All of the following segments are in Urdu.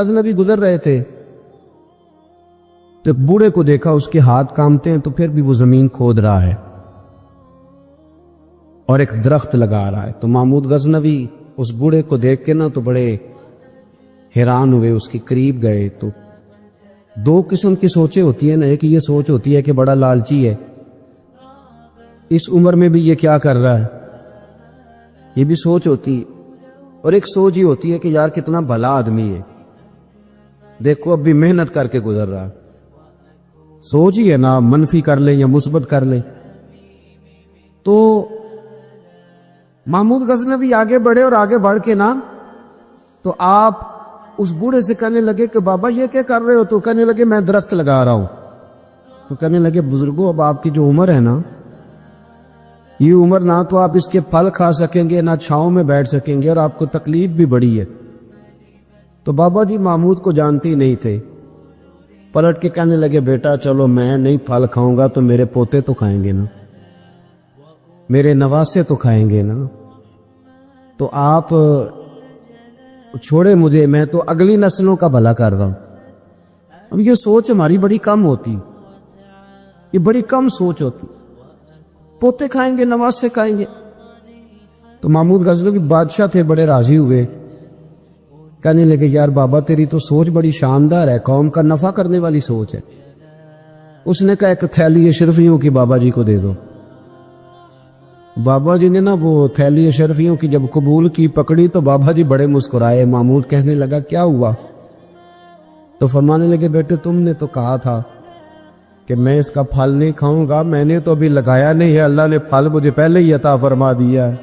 غزنوی گزر رہے تھے تو ایک بوڑھے کو دیکھا، اس کے ہاتھ کامتے ہیں تو پھر بھی وہ زمین کھود رہا ہے اور ایک درخت لگا رہا ہے۔ تو محمود غزنوی اس بوڑھے کو دیکھ کے نا تو بڑے حیران ہوئے، اس کے قریب گئے۔ تو دو قسم کی سوچیں ہوتی ہیں نا، ایک یہ سوچ ہوتی ہے کہ بڑا لالچی ہے، اس عمر میں بھی یہ کیا کر رہا ہے، یہ بھی سوچ ہوتی ہے، اور ایک سوچ یہ ہوتی ہے کہ یار کتنا بھلا آدمی ہے، دیکھو اب بھی محنت کر کے گزر رہا ہے۔ سوچ ہی ہے نا، منفی کر لیں یا مثبت کر لیں۔ تو محمود غزنوی آگے بڑھے اور آگے بڑھ کے نا تو آپ اس بوڑھے سے کہنے لگے کہ بابا یہ کیا کر رہے ہو؟ تو کہنے لگے میں درخت لگا رہا ہوں۔ تو کہنے لگے بزرگوں اب آپ کی جو عمر ہے نا، یہ عمر نہ تو آپ اس کے پھل کھا سکیں گے، نہ چھاؤں میں بیٹھ سکیں گے، اور آپ کو تکلیف بھی بڑی ہے۔ تو بابا جی محمود کو جانتے ہی نہیں تھے، پلٹ کے کہنے لگے بیٹا چلو میں نہیں پھل کھاؤں گا تو میرے پوتے تو کھائیں گے نا، میرے نواسے تو کھائیں گے نا، تو آپ چھوڑے مجھے، میں تو اگلی نسلوں کا بھلا کر رہا ہوں۔ اب یہ سوچ ہماری بڑی کم ہوتی، یہ بڑی کم سوچ ہوتی، پوتے کھائیں گے نواسے کھائیں گے۔ تو محمود غزنوی بادشاہ تھے، بڑے راضی ہوئے، کہنے لگے یار بابا تیری تو سوچ بڑی شاندار ہے، قوم کا نفع کرنے والی سوچ ہے۔ اس نے کہا ایک تھیلی اشرفیوں کی بابا جی کو دے دو۔ بابا جی نے نا وہ تھیلی اشرفیوں کی جب قبول کی، پکڑی، تو بابا جی بڑے مسکرائے۔ محمود کہنے لگا کیا ہوا؟ تو فرمانے لگے بیٹے تم نے تو کہا تھا کہ میں اس کا پھل نہیں کھاؤں گا، میں نے تو ابھی لگایا نہیں ہے، اللہ نے پھل مجھے پہلے ہی عطا فرما دیا ہے۔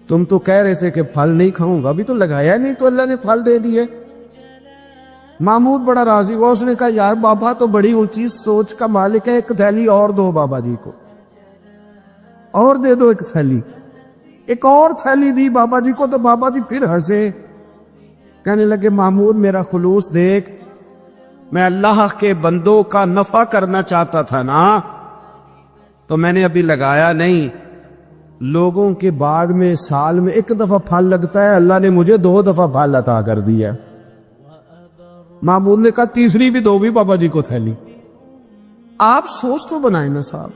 تم تو کہہ رہے تھے کہ پھل نہیں کھاؤں گا، ابھی تو لگایا نہیں تو اللہ نے پھل دے دیے۔ محمود بڑا راضی ہوا، اس نے کہا یار بابا تو بڑی اونچی سوچ کا مالک ہے، ایک تھیلی اور دو بابا جی کو، اور دے دو ایک تھیلی۔ ایک اور تھیلی دی بابا جی کو، تو بابا جی پھر ہنسے، کہنے لگے محمود میرا خلوص دیکھ، میں اللہ کے بندوں کا نفع کرنا چاہتا تھا نا، تو میں نے ابھی لگایا نہیں۔ لوگوں کے باغ میں سال میں ایک دفعہ پھل لگتا ہے، اللہ نے مجھے 2 دفعہ پھل عطا کر دیا۔ محمود نے کہا تیسری بھی دو بھی بابا جی کو تھیلی۔ آپ سوچ تو بنائیں نا صاحب،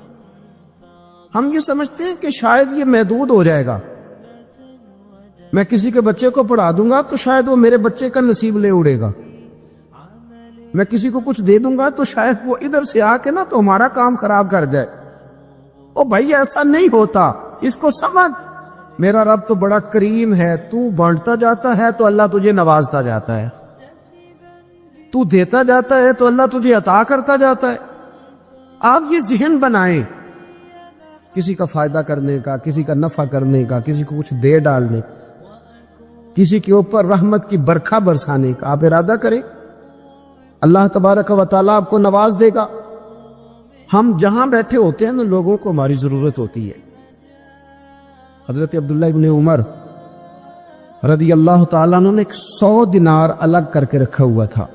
ہم یہ سمجھتے ہیں کہ شاید یہ محدود ہو جائے گا، میں کسی کے بچے کو پڑھا دوں گا تو شاید وہ میرے بچے کا نصیب لے اڑے گا، میں کسی کو کچھ دے دوں گا تو شاید وہ ادھر سے آ کے نا تو ہمارا کام خراب کر جائے۔ او بھائی ایسا نہیں ہوتا، اس کو سمجھ، میرا رب تو بڑا کریم ہے، تو بانٹتا جاتا ہے تو اللہ تجھے نوازتا جاتا ہے، تو دیتا جاتا ہے تو اللہ تجھے عطا کرتا جاتا ہے۔ آپ یہ ذہن بنائیں، کسی کا فائدہ کرنے کا، کسی کا نفع کرنے کا، کسی کو کچھ دے ڈالنے، کسی کے اوپر رحمت کی برکھا برسانے کا آپ ارادہ کریں، اللہ تبارک و تعالیٰ آپ کو نواز دے گا۔ ہم جہاں بیٹھے ہوتے ہیں نا، لوگوں کو ہماری ضرورت ہوتی ہے۔ حضرت عبداللہ ابن عمر رضی اللہ تعالیٰ عنہ نے ایک 100 دینار الگ کر کے رکھا ہوا تھا،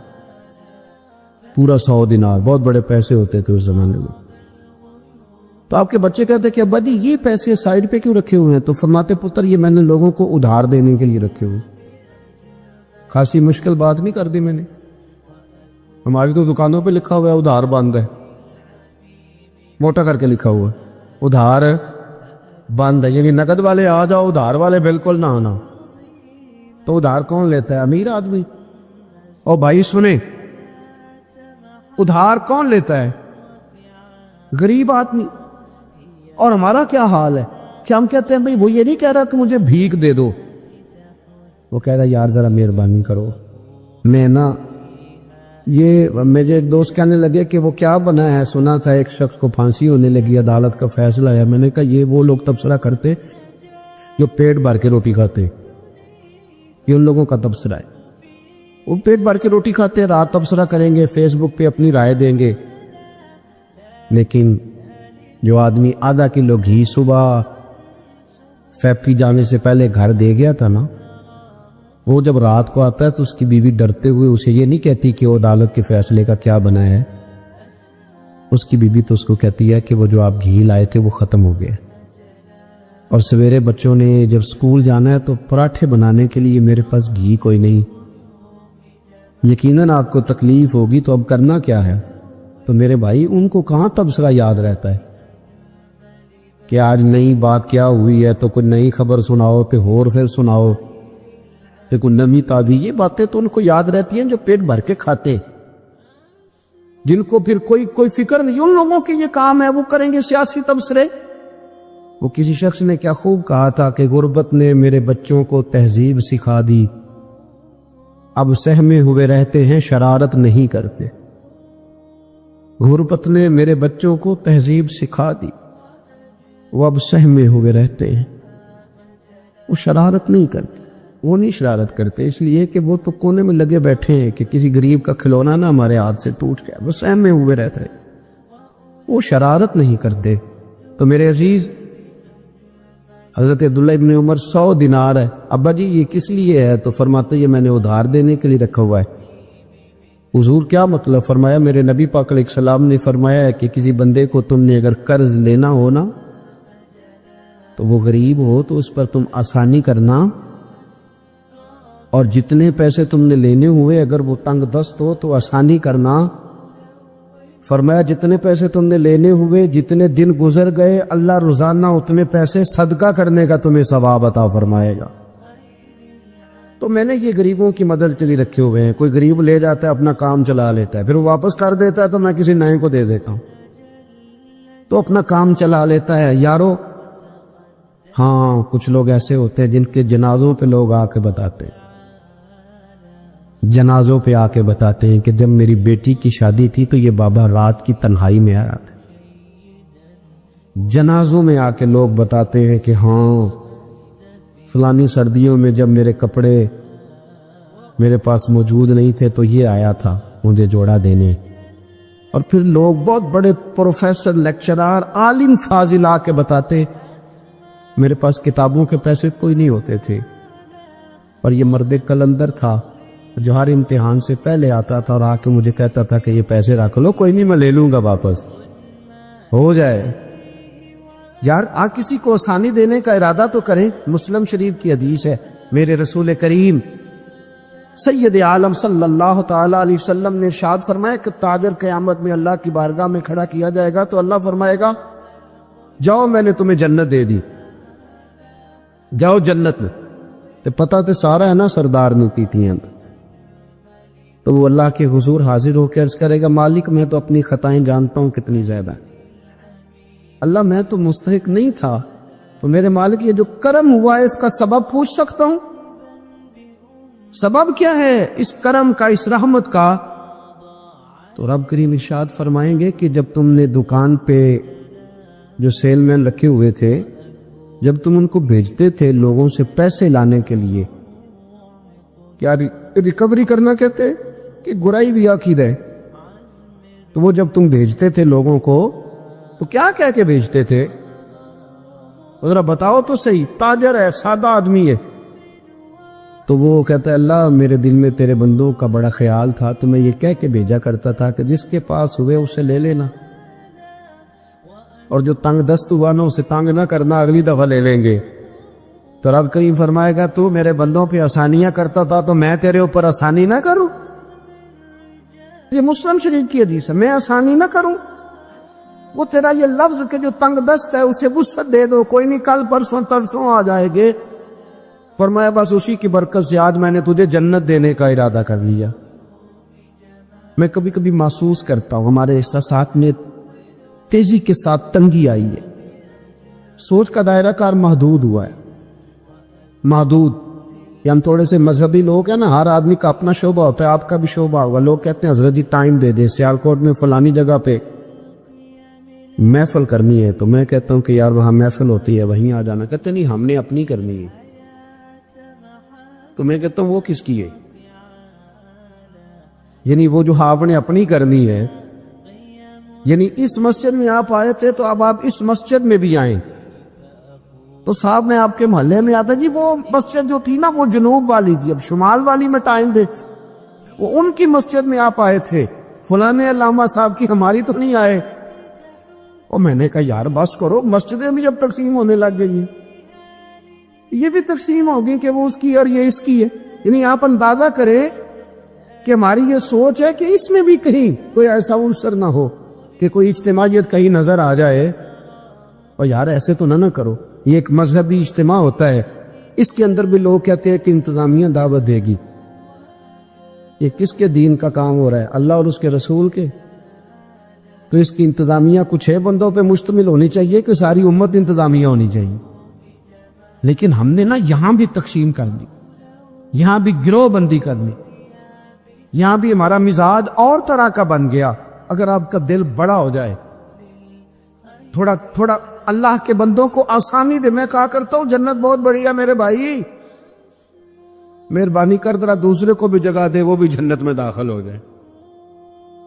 پورا 100 دینار، بہت بڑے پیسے ہوتے تھے اس زمانے میں۔ تو آپ کے بچے کہتے کہ ابا جی یہ پیسے سائڈ پہ کیوں رکھے ہوئے ہیں؟ تو فرماتے پتر یہ میں نے لوگوں کو ادھار دینے کے لیے رکھے ہوئے۔ خاصی مشکل بات نہیں کر دی میں نے، ہماری تو دکانوں پہ لکھا ہوا ہے ادھار بند ہے، موٹا کر کے لکھا ہوا ہے ادھار بند ہے، یعنی نقد والے آ جاؤ، ادھار والے بالکل نہ آنا۔ تو ادھار کون لیتا ہے؟ امیر آدمی۔ اور بھائی سنیں، ادھار کون لیتا ہے؟ غریب آدمی۔ اور ہمارا کیا حال ہے کہ ہم کہتے ہیں بھئی وہ یہ نہیں کہہ رہا کہ مجھے بھیک دے دو، وہ کہہ رہا یار ذرا مہربانی کرو، میں نا یہ مجھے ایک دوست کہنے لگے کہ وہ کیا بنا ہے، سنا تھا ایک شخص کو پھانسی ہونے لگی، عدالت کا فیصلہ ہے۔ میں نے کہا یہ وہ لوگ تبصرہ کرتے جو پیٹ بھر کے روٹی کھاتے، یہ ان لوگوں کا تبصرہ ہے، وہ پیٹ بھر کے روٹی کھاتے، رات تبصرہ کریں گے، فیس بک پہ اپنی رائے دیں گے۔ لیکن جو آدمی آدھا کلو گھی صبح فیکٹری جانے سے پہلے گھر دے گیا تھا نا، وہ جب رات کو آتا ہے تو اس کی بیوی ڈرتے ہوئے اسے یہ نہیں کہتی کہ وہ عدالت کے فیصلے کا کیا بنا ہے، اس کی بیوی تو اس کو کہتی ہے کہ وہ جو آپ گھی لائے تھے وہ ختم ہو گیا، اور سویرے بچوں نے جب سکول جانا ہے تو پراٹھے بنانے کے لیے میرے پاس گھی کوئی نہیں، یقیناً آپ کو تکلیف ہوگی، تو اب کرنا کیا ہے؟ تو میرے بھائی ان کو کہاں تبصرہ یاد رہتا ہے کہ آج نئی بات کیا ہوئی ہے، تو کوئی نئی خبر سناؤ تو اور پھر سناؤ تو کوئی نمی تازی، یہ باتیں تو ان کو یاد رہتی ہیں جو پیٹ بھر کے کھاتے، جن کو پھر کوئی فکر نہیں۔ ان لوگوں کے یہ کام ہے، وہ کریں گے سیاسی تبصرے۔ وہ کسی شخص نے کیا خوب کہا تھا کہ غربت نے میرے بچوں کو تہذیب سکھا دی، اب سہمے ہوئے رہتے ہیں، شرارت نہیں کرتے۔ غربت نے میرے بچوں کو تہذیب سکھا دی، وہ اب سہمے ہوئے رہتے ہیں، وہ شرارت نہیں کرتے۔ وہ نہیں شرارت کرتے اس لیے کہ وہ تو کونے میں لگے بیٹھے ہیں کہ کسی غریب کا کھلونا نہ ہمارے ہاتھ سے ٹوٹ گیا، وہ سہمے ہوئے رہتے ہیں، وہ شرارت نہیں کرتے۔ تو میرے عزیز، حضرت عبداللہ ابن عمر 100 دینار ہے، ابا جی یہ کس لیے ہے؟ تو فرماتے یہ میں نے ادھار دینے کے لیے رکھا ہوا ہے۔ حضور کیا مطلب؟ فرمایا میرے نبی پاک علیہ السلام نے فرمایا ہے کہ کسی بندے کو تم نے اگر قرض لینا ہو نا، تو وہ غریب ہو تو اس پر تم آسانی کرنا، اور جتنے پیسے تم نے لینے ہوئے اگر وہ تنگ دست ہو تو آسانی کرنا۔ فرمایا جتنے پیسے تم نے لینے ہوئے، جتنے دن گزر گئے، اللہ روزانہ اتنے پیسے صدقہ کرنے کا تمہیں ثواب عطا فرمائے گا۔ تو میں نے یہ غریبوں کی مدد کے لیے رکھے ہوئے ہیں۔ کوئی غریب لے جاتا ہے، اپنا کام چلا لیتا ہے، پھر وہ واپس کر دیتا ہے تو میں کسی نئے کو دے دیتا ہوں، تو اپنا کام چلا لیتا ہے۔ یارو ہاں کچھ لوگ ایسے ہوتے ہیں جن کے جنازوں پہ لوگ آ کے بتاتے ہیں، جنازوں پہ آ کے بتاتے ہیں کہ جب میری بیٹی کی شادی تھی تو یہ بابا رات کی تنہائی میں آیا تھا۔ جنازوں میں آ کے لوگ بتاتے ہیں کہ ہاں فلانی سردیوں میں جب میرے کپڑے میرے پاس موجود نہیں تھے تو یہ آیا تھا مجھے جوڑا دینے۔ اور پھر لوگ بہت بڑے پروفیسر، لیکچرار، عالم فاضل آ کے بتاتے میرے پاس کتابوں کے پیسے کوئی نہیں ہوتے تھے، اور یہ مرد کلندر تھا جو ہر امتحان سے پہلے آتا تھا اور آ کے مجھے کہتا تھا کہ یہ پیسے رکھ لو، کوئی نہیں میں لے لوں گا واپس، ہو جائے۔ یار کسی کو آسانی دینے کا ارادہ تو کریں۔ مسلم شریف کی حدیث ہے، میرے رسول کریم سید عالم صلی اللہ تعالی علیہ وسلم نے ارشاد فرمایا کہ تاجر قیامت میں اللہ کی بارگاہ میں کھڑا کیا جائے گا تو اللہ فرمائے گا جاؤ میں نے تمہیں جنت دے دی، جاؤ جنت میں۔ تو پتہ تو سارا ہے نا سردار نے کی تھی، تو وہ اللہ کے حضور حاضر ہو کے عرض کرے گا مالک میں تو اپنی خطائیں جانتا ہوں کتنی زیادہ، اللہ میں تو مستحق نہیں تھا، تو میرے مالک یہ جو کرم ہوا ہے اس کا سبب پوچھ سکتا ہوں؟ سبب کیا ہے اس کرم کا، اس رحمت کا؟ تو رب کریم ارشاد فرمائیں گے کہ جب تم نے دکان پہ جو سیل مین رکھے ہوئے تھے، جب تم ان کو بھیجتے تھے لوگوں سے پیسے لانے کے لیے، کیا ریکوری کرنا کہتے کہ گرائی بھی عقیدہ ہے، تو وہ جب تم بھیجتے تھے لوگوں کو تو کیا کہہ کے بھیجتے تھے؟ ذرا بتاؤ تو صحیح، تاجر ہے، سادہ آدمی ہے، تو وہ کہتا ہے اللہ میرے دل میں تیرے بندوں کا بڑا خیال تھا تو میں یہ کہہ کے بھیجا کرتا تھا کہ جس کے پاس ہوئے اسے لے لینا، اور جو تنگ دست ہوا نا اسے تنگ نہ کرنا، اگلی دفعہ لے لیں گے۔ تو رب کریم فرمائے گا تو میرے بندوں پہ آسانیاں کرتا تھا تو میں تیرے اوپر آسانی نہ کروں؟ یہ مسلم شریف کی حدیث ہے، میں آسانی نہ کروں؟ وہ تیرا یہ لفظ کہ جو تنگ دست ہے اسے وسعت دے دو، کوئی نہیں کل پرسوں ترسوں آ جائے گے، فرمایا بس اسی کی برکت سے آج میں نے تجھے جنت دینے کا ارادہ کر لیا۔ میں کبھی کبھی محسوس کرتا ہوں ہمارے احساسات میں تیزی کے ساتھ تنگی آئی ہے، سوچ کا دائرہ کار محدود ہوا ہے، محدود۔ یہ ہم تھوڑے سے مذہبی لوگ ہیں نا، ہر آدمی کا اپنا شعبہ ہوتا ہے، آپ کا بھی شعبہ ہوگا۔ لوگ کہتے ہیں حضرت جی ٹائم دے دے، سیالکوٹ میں فلانی جگہ پہ محفل کرنی ہے، تو میں کہتا ہوں کہ یار وہاں محفل ہوتی ہے وہیں آ جانا، کہتے نہیں ہم نے اپنی کرنی ہے، تو میں کہتا ہوں وہ کس کی ہے؟ یعنی وہ جو آپ نے اپنی کرنی ہے، یعنی اس مسجد میں آپ آئے تھے تو اب آپ اس مسجد میں بھی آئیں، تو صاحب میں آپ کے محلے میں آتا جی وہ مسجد جو تھی نا وہ جنوب والی تھی، اب شمال والی میں ٹائم دے، وہ ان کی مسجد میں آپ آئے تھے، فلانے علامہ صاحب کی، ہماری تو نہیں آئے۔ اور میں نے کہا یار بس کرو، مسجدیں بھی جب تقسیم ہونے لگ گئی، یہ بھی تقسیم ہوگی کہ وہ اس کی اور یہ اس کی ہے۔ یعنی آپ اندازہ کریں کہ کہ ہماری یہ سوچ ہے کہ اس میں بھی کہیں کوئی ایسا عنصر نہ ہو کہ کوئی اجتماعیت کہیں نظر آ جائے، اور یار ایسے تو نہ کرو، یہ ایک مذہبی اجتماع ہوتا ہے، اس کے اندر بھی لوگ کہتے ہیں کہ انتظامیہ دعوت دے گی، یہ کس کے دین کا کام ہو رہا ہے؟ اللہ اور اس کے رسول کے؟ تو اس کی انتظامیہ کچھ 6 بندوں پہ مشتمل ہونی چاہیے کہ ساری امت انتظامیہ ہونی چاہیے؟ لیکن ہم نے نا یہاں بھی تقسیم کر لی، یہاں بھی گروہ بندی کر لی، یہاں بھی ہمارا مزاج اور طرح کا بن گیا۔ اگر آپ کا دل بڑا ہو جائے، تھوڑا اللہ کے بندوں کو آسانی دے، میں کہا کرتا ہوں جنت بہت بڑی ہے میرے بھائی، مہربانی کر ذرا دوسرے کو بھی جگہ دے، وہ بھی جنت میں داخل ہو جائے،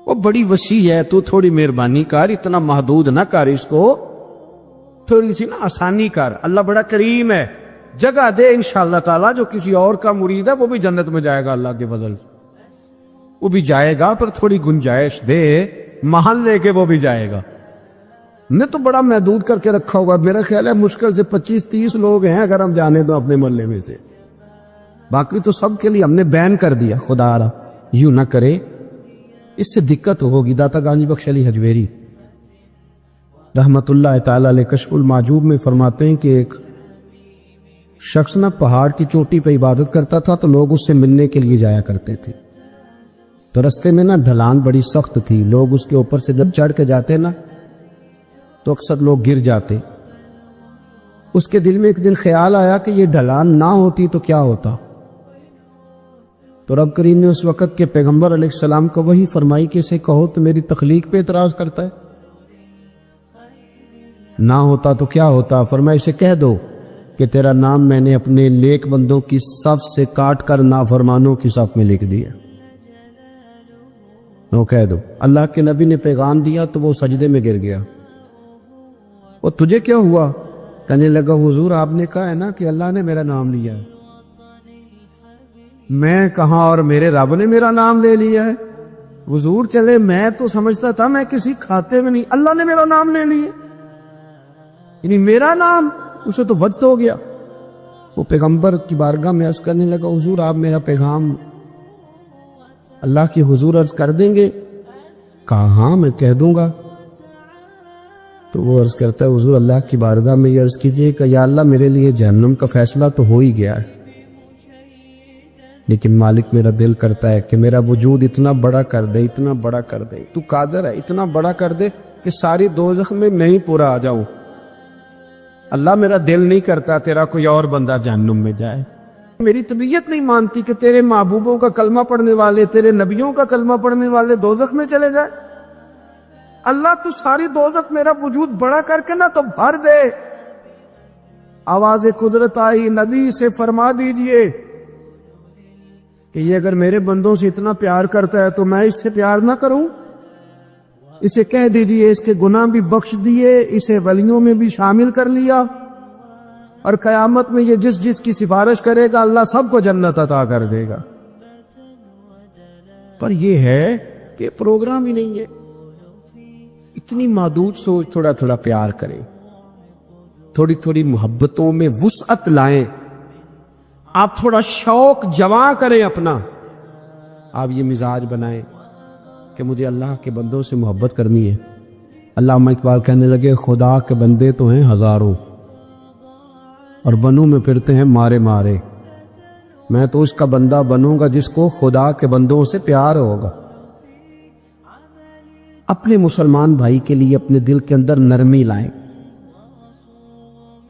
وہ بڑی وسیع ہے، تو تھوڑی مہربانی کر، اتنا محدود نہ کر، اس کو تھوڑی سی نا آسانی کر، اللہ بڑا کریم ہے، جگہ دے انشاءاللہ تعالیٰ، جو کسی اور کا مرید ہے وہ بھی جنت میں جائے گا اللہ کے فضل سے، وہ بھی جائے گا، پر تھوڑی گنجائش دے، محل لے کے وہ بھی جائے گا۔ نے تو بڑا محدود کر کے رکھا ہوگا، میرا خیال ہے مشکل سے 25-30 لوگ ہیں اگر ہم جانے دو اپنے محلے میں سے، باقی تو سب کے لیے ہم نے بین کر دیا۔ خدا را یوں نہ کرے، اس سے دقت ہوگی۔ داتا گانجی بخش علی حجویری رحمت اللہ تعالی علیہ کشف المعجوب میں فرماتے ہیں کہ ایک شخص نہ پہاڑ کی چوٹی پہ عبادت کرتا تھا، تو لوگ اس سے ملنے کے لیے جایا کرتے تھے، تو رستے میں نا ڈھلان بڑی سخت تھی، لوگ اس کے اوپر سے جب چڑھ کے جاتے نا تو اکثر لوگ گر جاتے۔ اس کے دل میں ایک دن خیال آیا کہ یہ ڈھلان نہ ہوتی تو کیا ہوتا، تو رب کریم نے اس وقت کے پیغمبر علیہ السلام کو وہی فرمائی کہ اسے کہو تو میری تخلیق پہ اعتراض کرتا ہے، نہ ہوتا تو کیا ہوتا؟ فرمایا اسے کہہ دو کہ تیرا نام میں نے اپنے نیک بندوں کی صف سے کاٹ کر نافرمانوں کی صف میں لکھ دیا، وہ کہہ دو۔ اللہ کے نبی نے پیغام دیا تو وہ سجدے میں گر گیا۔ وہ تجھے کیا ہوا؟ کہنے لگا حضور آپ نے کہا ہے نا کہ اللہ نے میرا نام لیا ہے۔ میں کہاں، اور میرے رب نے میرا نام لے لیا ہے؟ حضور چلے میں تو سمجھتا تھا میں کسی کھاتے میں نہیں، اللہ نے میرا نام لے لیا، یعنی میرا نام، اسے تو وجد ہو گیا۔ وہ پیغمبر کی بارگاہ میں عرض کرنے لگا حضور آپ میرا پیغام اللہ کی حضور عرض کر دیں گے؟ کہا ہاں میں کہہ دوں گا۔ تو وہ عرض کرتا ہے حضور اللہ کی بارگاہ میں یہ عرض کیجئے کہ یا اللہ میرے لیے جہنم کا فیصلہ تو ہو ہی گیا ہے، لیکن مالک میرا دل کرتا ہے کہ میرا وجود اتنا بڑا کر دے، اتنا بڑا کر دے، تو قادر ہے اتنا بڑا کر دے کہ ساری دوزخ میں میں ہی پورا آ جاؤں۔ اللہ میرا دل نہیں کرتا تیرا کوئی اور بندہ جہنم میں جائے، میری طبیعت نہیں مانتی کہ تیرے محبوبوں کا کلمہ پڑھنے والے، تیرے نبیوں کا کلمہ پڑھنے والے دوزخ میں چلے جائے۔ اللہ تو ساری دوزخ میرا وجود بڑا کر کے نہ تو بھر دے۔ آواز قدرت آئی، نبی سے فرما دیجئے کہ یہ اگر میرے بندوں سے اتنا پیار کرتا ہے تو میں اس سے پیار نہ کروں؟ اسے کہہ دیجئے اس کے گناہ بھی بخش دیے، اسے ولیوں میں بھی شامل کر لیا، اور قیامت میں یہ جس جس کی سفارش کرے گا اللہ سب کو جنت عطا کر دے گا۔ پر یہ ہے کہ پروگرام ہی نہیں ہے، اتنی محدود سوچ، تھوڑا تھوڑا پیار کریں، تھوڑی تھوڑی محبتوں میں وسعت لائیں، آپ تھوڑا شوق جواں کریں اپنا، آپ یہ مزاج بنائیں کہ مجھے اللہ کے بندوں سے محبت کرنی ہے۔ علامہ اقبال کہنے لگے خدا کے بندے تو ہیں ہزاروں اور بنوں میں پھرتے ہیں مارے مارے، میں تو اس کا بندہ بنوں گا جس کو خدا کے بندوں سے پیار ہوگا۔ اپنے مسلمان بھائی کے لیے اپنے دل کے اندر نرمی لائیں۔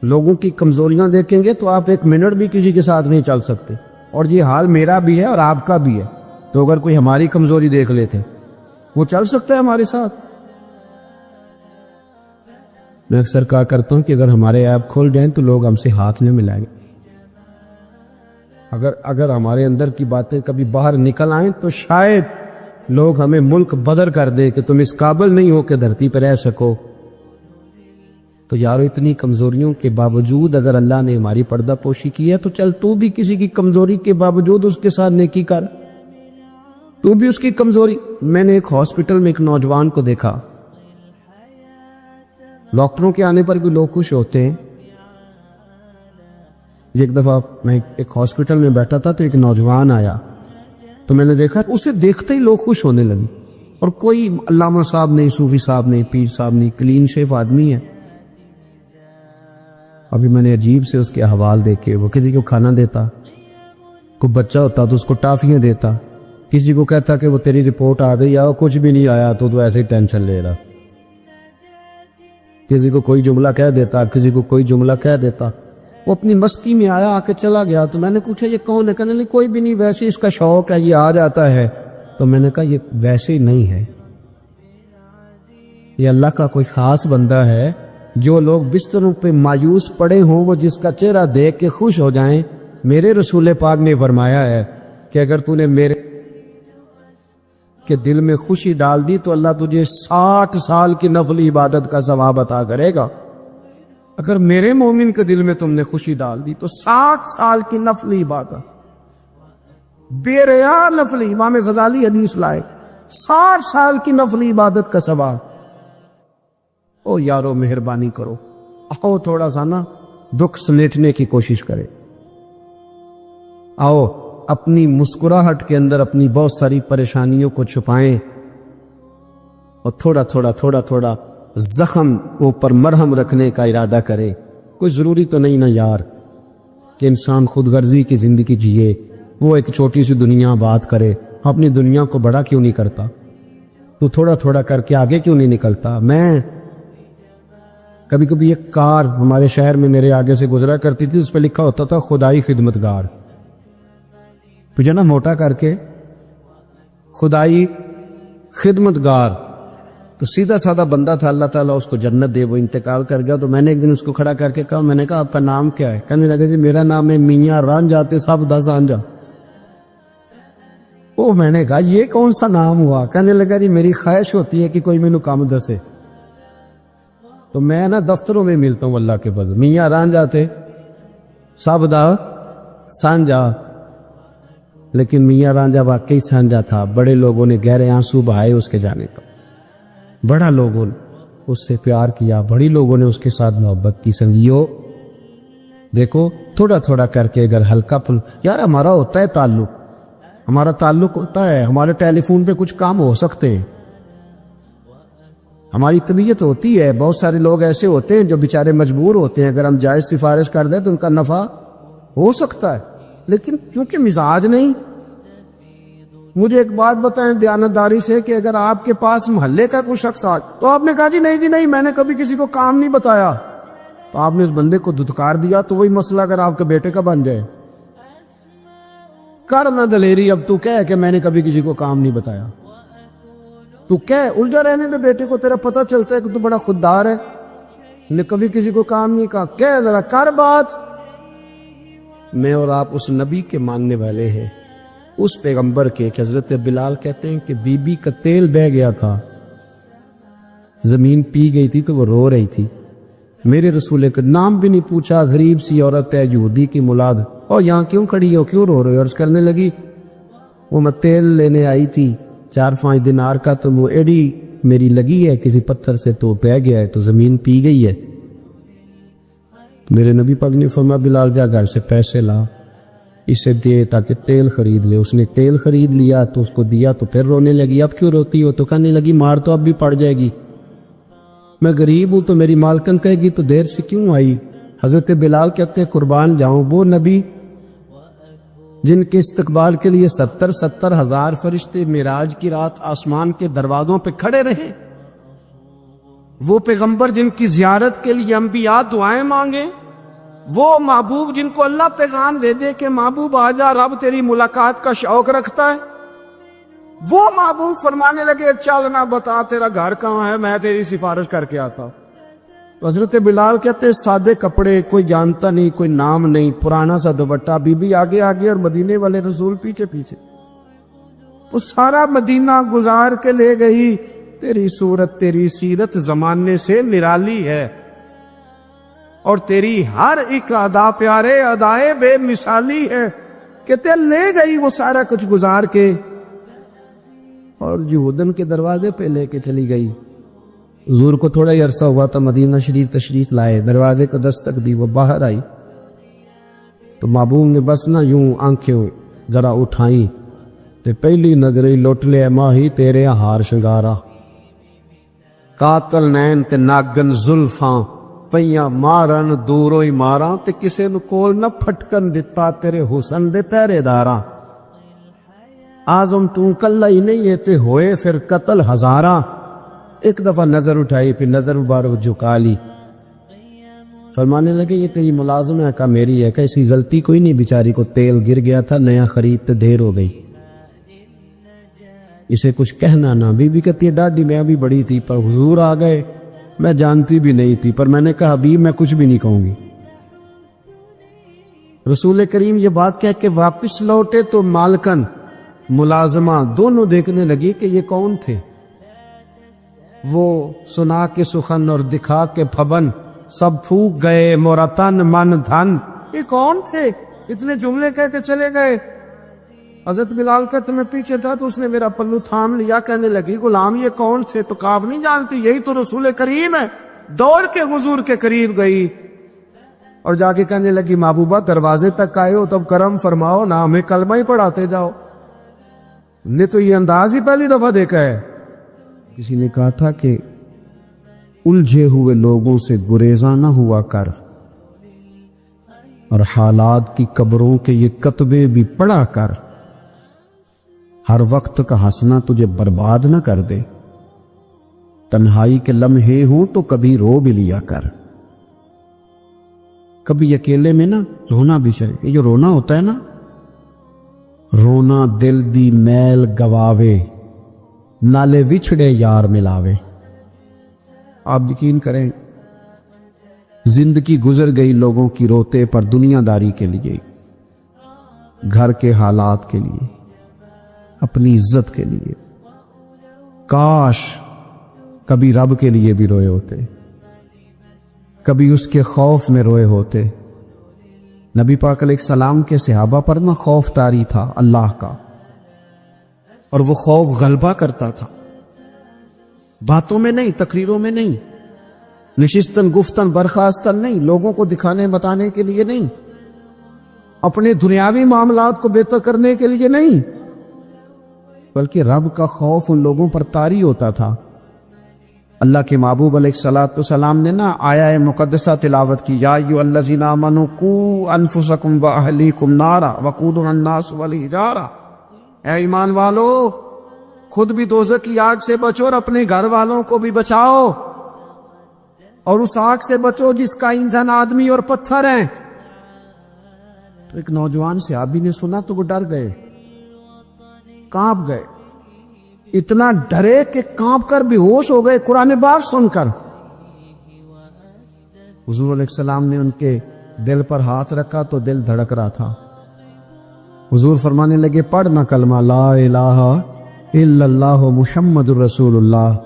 لوگوں کی کمزوریاں دیکھیں گے تو آپ 1 منٹ بھی کسی کے ساتھ نہیں چل سکتے، اور یہ حال میرا بھی ہے اور آپ کا بھی ہے، تو اگر کوئی ہماری کمزوری دیکھ لیتے وہ چل سکتا ہے ہمارے ساتھ؟ میں اکثر کہا کرتا ہوں کہ اگر ہمارے ایپ کھول جائیں تو لوگ ہم سے ہاتھ نہیں ملائیں گے، اگر ہمارے اندر کی باتیں کبھی باہر نکل آئیں تو شاید لوگ ہمیں ملک بدر کر دے کہ تم اس قابل نہیں ہو کہ دھرتی پہ رہ سکو۔ تو یارو اتنی کمزوریوں کے باوجود اگر اللہ نے ہماری پردہ پوشی کی ہے تو چل تو بھی کسی کی کمزوری کے باوجود اس کے ساتھ نیکی کر، تو بھی اس کی کمزوری۔ میں نے ایک ہاسپٹل میں ایک نوجوان کو دیکھا، ڈاکٹروں کے آنے پر بھی لوگ خوش ہوتے ہیں۔ ایک دفعہ میں ایک ہاسپٹل میں بیٹھا تھا تو ایک نوجوان آیا، تو میں نے دیکھا اسے دیکھتے ہی لوگ خوش ہونے لگے، اور کوئی علامہ صاحب نہیں، صوفی صاحب نہیں، پیر صاحب نہیں، کلین شیف آدمی ہے۔ ابھی میں نے عجیب سے اس کے احوال دیکھے، وہ کسی کو کھانا دیتا، کوئی بچہ ہوتا تو اس کو ٹافیاں دیتا، کسی کو کہتا کہ وہ تیری رپورٹ آ گئی یا کچھ بھی نہیں آیا تو ایسے ہی ٹینشن لے رہا، کسی کو کوئی جملہ کہہ دیتا، کسی کو کوئی جملہ کہہ دیتا۔ وہ اپنی مستی میں آیا، آ کے چلا گیا۔ تو میں نے پوچھا یہ کون ہے؟ کہنے لگے کوئی بھی نہیں، ویسے اس کا شوق ہے، یہ آ جاتا ہے۔ تو میں نے کہا یہ ویسے ہی نہیں ہے، یہ اللہ کا کوئی خاص بندہ ہے۔ جو لوگ بستروں پہ مایوس پڑے ہوں وہ جس کا چہرہ دیکھ کے خوش ہو جائیں۔ میرے رسول پاک نے فرمایا ہے کہ اگر تو نے میرے کے دل میں خوشی ڈال دی تو اللہ تجھے 60 سال کی نفلی عبادت کا ثواب عطا کرے گا۔ اگر میرے مومن کے دل میں تم نے خوشی ڈال دی تو 60 سال کی نفلی عبادت، بے ریا نفلی، امام غزالی حدیث لائے، 60 سال کی نفلی عبادت کا ثواب۔ او یارو مہربانی کرو، آؤ تھوڑا سا نا دکھ سمیٹنے کی کوشش کرے، آؤ اپنی مسکراہٹ کے اندر اپنی بہت ساری پریشانیوں کو چھپائیں، اور تھوڑا تھوڑا زخم اوپر مرہم رکھنے کا ارادہ کرے۔ کوئی ضروری تو نہیں نا یار کہ انسان خود غرضی کی زندگی جیے، وہ ایک چھوٹی سی دنیا بات کرے، اپنی دنیا کو بڑا کیوں نہیں کرتا؟ تو تھوڑا کر کے آگے کیوں نہیں نکلتا؟ میں کبھی کبھی ایک کار ہمارے شہر میں میرے آگے سے گزرا کرتی تھی، اس پہ لکھا ہوتا تھا خدائی خدمتگار، تو جو نا موٹا کر کے خدائی خدمتگار، تو سیدھا سادہ بندہ تھا، اللہ تعالیٰ اس کو جنت دے، وہ انتقال کر گیا۔ تو میں نے ایک دن اس کو کھڑا کر کے کہا، میں نے کہا آپ کا نام کیا ہے؟ کہنے لگا جی میرا نام ہے میاں رانجھا تے سب دا سانجھا۔ وہ میں نے کہا یہ کون سا نام ہوا؟ کہنے لگا جی میری خواہش ہوتی ہے کہ کوئی مینوں کام دسے، تو میں نا دفتروں میں ملتا ہوں اللہ کے فضل، میاں رانجھا تے سب دا سانجھا۔ لیکن میاں رانجھا واقعی سانجھا تھا، بڑے لوگوں نے گہرے آنسو بہائے اس کے جانے کا، بڑا لوگوں نے اس سے پیار کیا، بڑی لوگوں نے اس کے ساتھ محبت کی۔ سنگیو دیکھو تھوڑا کر کے اگر ہلکا پھل، یار ہمارا ہوتا ہے تعلق، ہمارا تعلق ہوتا ہے، ہمارے ٹیلی فون پہ کچھ کام ہو سکتے ہیں، ہماری طبیعت ہوتی ہے۔ بہت سارے لوگ ایسے ہوتے ہیں جو بیچارے مجبور ہوتے ہیں، اگر ہم جائز سفارش کر دیں تو ان کا نفع ہو سکتا ہے، لیکن کیونکہ مزاج نہیں۔ مجھے ایک بات بتائیں دیانتداری سے کہ اگر آپ کے پاس محلے کا کوئی شخص آ تو آپ نے کہا جی نہیں میں نے کبھی کسی کو کام نہیں بتایا، تو آپ نے اس بندے کو دھتکار دیا، تو وہی مسئلہ اگر آپ کے بیٹے کا بن جائے، کر نہ دلیری، اب تو کہہ کہ میں نے کبھی کسی کو کام نہیں بتایا، تو کہہ الجھا رہنے دے بیٹے کو، تیرا پتہ چلتا ہے کہ تو بڑا خوددار ہے، نے کبھی کسی کو کام نہیں کہا، کہہ ذرا کر بات۔ میں اور آپ اس نبی کے ماننے والے ہیں، اس پیغمبر کے کہ حضرت بلال کہتے ہیں کہ بی بی کا تیل بہہ گیا تھا، زمین پی گئی تھی تو وہ رو رہی تھی، میرے رسول کا نام بھی نہیں پوچھا، غریب سی عورت ہے یہودی کی مولاد، اور یہاں کیوں کھڑی ہو، کیوں رو رہے ہو؟ عرض کرنے لگی وہ میں تیل لینے آئی تھی 4-5 دینار کا، تو وہ ایڈی میری لگی ہے کسی پتھر سے تو بہہ گیا ہے، تو زمین پی گئی ہے۔ میرے نبی پاک نے فرمایا بلال جا گھر سے پیسے لا، اسے دے تاکہ تیل خرید لے۔ اس نے تیل خرید لیا تو اس کو دیا، تو پھر رونے لگی، اب کیوں روتی ہو؟ تو کہنے لگی مار تو اب بھی پڑ جائے گی، میں غریب ہوں تو میری مالکن کہے گی تو دیر سے کیوں آئی؟ حضرت بلال کہتے ہیں قربان جاؤں وہ نبی جن کے استقبال کے لیے 70 ہزار فرشتے معراج کی رات آسمان کے دروازوں پہ کھڑے رہے، وہ پیغمبر جن کی زیارت کے لیے انبیاء دعائیں مانگے، وہ محبوب جن کو اللہ پیغام دے دے کہ محبوب آجا رب تیری ملاقات کا شوق رکھتا ہے، وہ محبوب فرمانے لگے چل نہ بتا تیرا گھر کہاں ہے، میں تیری سفارش کر کے آتا ہوں۔ حضرت بلال کہتے سادے کپڑے، کوئی جانتا نہیں، کوئی نام نہیں، پرانا سا دوپٹہ، بی بی آگے آگے اور مدینے والے رسول پیچھے پیچھے، وہ سارا مدینہ گزار کے لے گئی۔ تیری صورت تیری سیرت زمانے سے نرالی ہے، اور تیری ہر ایک ادا پیارے ادائے بے مثالی ہے، کہتے لے گئی وہ سارا کچھ گزار کے، اور یہودن کے دروازے پہ لے کے چلی گئی۔ حضور کو تھوڑا ہی عرصہ ہوا تھا مدینہ شریف تشریف لائے، دروازے کو دستک دی، وہ باہر آئی تو محبوب نے بس نہ یوں آنکھیں ذرا اٹھائیں تے پہلی نظر ہی لٹ لیا ماہی تیرے ہار شنگارا، قاتل نین تے ناگن زلفاں پئیاں مارن دوروں ہی ماراں تے کسے نو کول نہ پھٹکن دتا تیرے حسن دے پہرے داراں، آزم تو کلا ہی نہیں ہے تے ہوئے پھر قتل ہزاراں، ایک دفعہ نظر اٹھائی پھر نظر مبارک جھکا لی، فرمانے لگے یہ تیری ملازم ہے کا میری ہے کہ اس کی غلطی کوئی نہیں، بیچاری کو تیل گر گیا تھا نیا خریدتے دیر ہو گئی، اسے کچھ کہنا نہ۔ بی بی کہتی ہے ڈاڈی میں ابھی بڑی تھی پر حضور آ گئے، میں جانتی بھی نہیں تھی پر میں نے کہا حبیب میں کچھ بھی نہیں کہوں گی۔ رسول کریم یہ بات کہہ کے واپس لوٹے تو مالکن ملازمہ دونوں دیکھنے لگی کہ یہ کون تھے، وہ سنا کے سخن اور دکھا کے پھبن سب پھوک گئے مورا تن من دھن، یہ کون تھے، اتنے جملے کہہ کے چلے گئے۔ حضرت بلال کہتے میں پیچھے تھا تو اس نے میرا پلو تھام لیا، کہنے لگی غلام یہ کون تھے، تو کہا نہیں جانتی یہی تو رسول کریم ہے، دوڑ کے حضور کے قریب گئی اور جا کے کہنے لگی محبوبہ دروازے تک آئے ہو تب کرم فرماؤ نہ ہمیں کلمہ ہی پڑھاتے جاؤ، نے تو یہ انداز ہی پہلی دفعہ دیکھا ہے۔ کسی نے کہا تھا کہ الجھے ہوئے لوگوں سے گریزاں نہ ہوا کر، اور حالات کی قبروں کے یہ کتبے بھی پڑھا کر، ہر وقت کا ہنسنا تجھے برباد نہ کر دے، تنہائی کے لمحے ہوں تو کبھی رو بھی لیا کر۔ کبھی اکیلے میں نا رونا بھی چاہیے، یہ جو رونا ہوتا ہے نا، رونا دل دی میل گواوے نالے وچھڑے یار ملاوے۔ آپ یقین کریں زندگی گزر گئی لوگوں کی روتے پر دنیا داری کے لیے، گھر کے حالات کے لیے، اپنی عزت کے لیے، کاش کبھی رب کے لیے بھی روئے ہوتے، کبھی اس کے خوف میں روئے ہوتے۔ نبی پاک علیہ السلام کے صحابہ پر نہ خوف طاری تھا اللہ کا، اور وہ خوف غلبہ کرتا تھا، باتوں میں نہیں، تقریروں میں نہیں، نشستن گفتن برخاستن نہیں، لوگوں کو دکھانے بتانے کے لیے نہیں، اپنے دنیاوی معاملات کو بہتر کرنے کے لیے نہیں، بلکہ رب کا خوف ان لوگوں پر طاری ہوتا تھا۔ اللہ کے محبوب علیہ السلام نے نا آیہ مقدسہ تلاوت کی، یا ایھا الذین آمنوا قوا انفسکم واہلیکم نارا وقودھا الناس والحجارہ، اے ایمان والو خود بھی دوزخ کی آگ سے بچو اور اپنے گھر والوں کو بھی بچاؤ، اور اس آگ سے بچو جس کا ایندھن آدمی اور پتھر ہیں۔ تو ایک نوجوان صحابی نے سنا تو وہ ڈر گئے، کانپ گئے، اتنا ڈرے کہ کانپ کر بے ہوش ہو گئے قرآن پاک سن کر۔ حضور علیہ السلام نے ان کے دل پر ہاتھ رکھا تو دل دھڑک رہا تھا۔ حضور فرمانے لگے پڑھنا کلمہ لا الہ الا اللہ محمد الرسول اللہ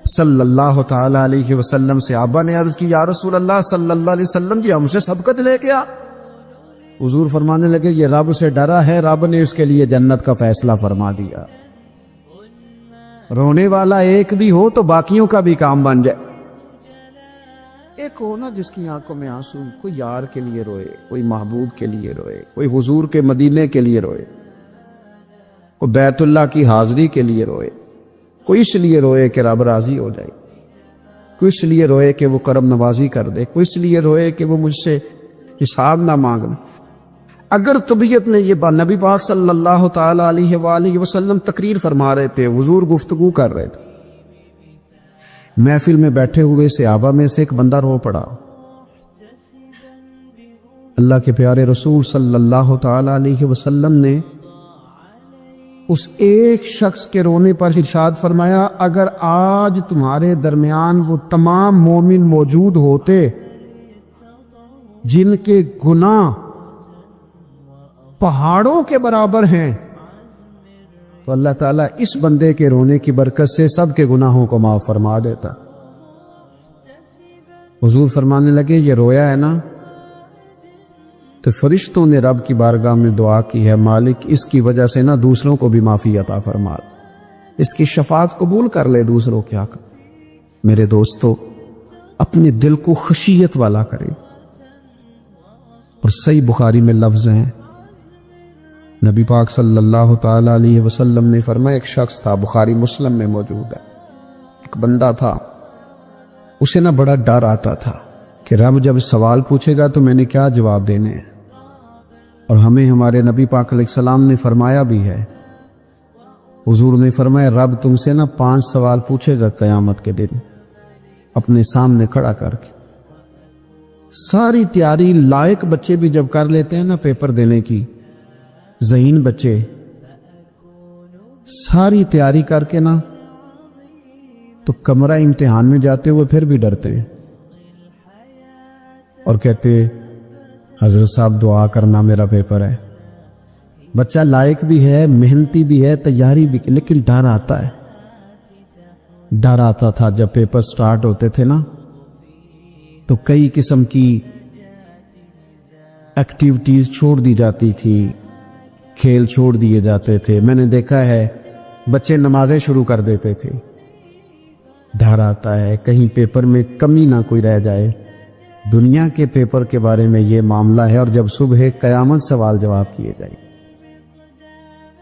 صلی اللہ تعالی علیہ وسلم۔ صحابہ نے عرض کی یا رسول اللہ صلی اللہ علیہ وسلم جی ہم سے سبقت لے گیا۔ حضور فرمانے لگے یہ رب سے ڈرا ہے، رب نے اس کے لیے جنت کا فیصلہ فرما دیا۔ رونے والا ایک بھی ہو تو باقیوں کا بھی کام بن جائے۔ ایک ہو نا جس کی آنکھوں میں آنسو، کوئی یار کے لیے روئے، کوئی محبوب کے لیے روئے، کوئی حضور کے مدینے کے لیے روئے، کوئی بیت اللہ کی حاضری کے لیے روئے، کوئی اس لیے روئے کہ رب راضی ہو جائے، کوئی اس لیے روئے کہ وہ کرم نوازی کر دے، کوئی اس لیے روئے کہ وہ مجھ سے حساب نہ مانگنا۔ اگر طبیعت نے یہ بات، نبی پاک صلی اللہ تعالی علیہ وآلہ وسلم تقریر فرما رہے تھے، حضور گفتگو کر رہے تھے، محفل میں بیٹھے ہوئے صحابہ میں سے ایک بندہ رو پڑا، اللہ کے پیارے رسول صلی اللہ تعالی علیہ وسلم نے اس ایک شخص کے رونے پر ارشاد فرمایا اگر آج تمہارے درمیان وہ تمام مومن موجود ہوتے جن کے گناہ پہاڑوں کے برابر ہیں تو اللہ تعالیٰ اس بندے کے رونے کی برکت سے سب کے گناہوں کو معاف فرما دیتا۔ حضور فرمانے لگے یہ رویا ہے نا تو فرشتوں نے رب کی بارگاہ میں دعا کی ہے مالک اس کی وجہ سے نا دوسروں کو بھی معافی عطا فرما، اس کی شفاعت قبول کر لے دوسروں کے حق۔ میرے دوستو اپنے دل کو خشیت والا کرے، اور صحیح بخاری میں لفظ ہیں نبی پاک صلی اللہ تعالی علیہ وسلم نے فرمایا ایک شخص تھا، بخاری مسلم میں موجود ہے، ایک بندہ تھا، اسے نہ بڑا ڈر آتا تھا کہ رب جب سوال پوچھے گا تو میں نے کیا جواب دینے ہیں۔ اور ہمیں ہمارے نبی پاک علیہ السلام نے فرمایا بھی ہے، حضور نے فرمایا رب تم سے نہ 5 سوال پوچھے گا قیامت کے دن اپنے سامنے کھڑا کر کے۔ ساری تیاری لائق بچے بھی جب کر لیتے ہیں نا پیپر دینے کی، ذہین بچے ساری تیاری کر کے نا تو کمرہ امتحان میں جاتے ہوئے پھر بھی ڈرتے ہیں اور کہتے حضرت صاحب دعا کرنا میرا پیپر ہے۔ بچہ لائق بھی ہے، محنتی بھی ہے، تیاری بھی، لیکن ڈر آتا ہے۔ ڈر آتا تھا جب پیپر سٹارٹ ہوتے تھے نا تو کئی قسم کی ایکٹیویٹیز چھوڑ دی جاتی تھی، کھیل چھوڑ دیے جاتے تھے۔ میں نے دیکھا ہے بچے نمازیں شروع کر دیتے تھے۔ ڈر آتا ہے کہیں پیپر میں کمی نہ کوئی رہ جائے۔ دنیا کے پیپر کے بارے میں یہ معاملہ ہے، اور جب صبح قیامت سوال جواب کیے جائیں،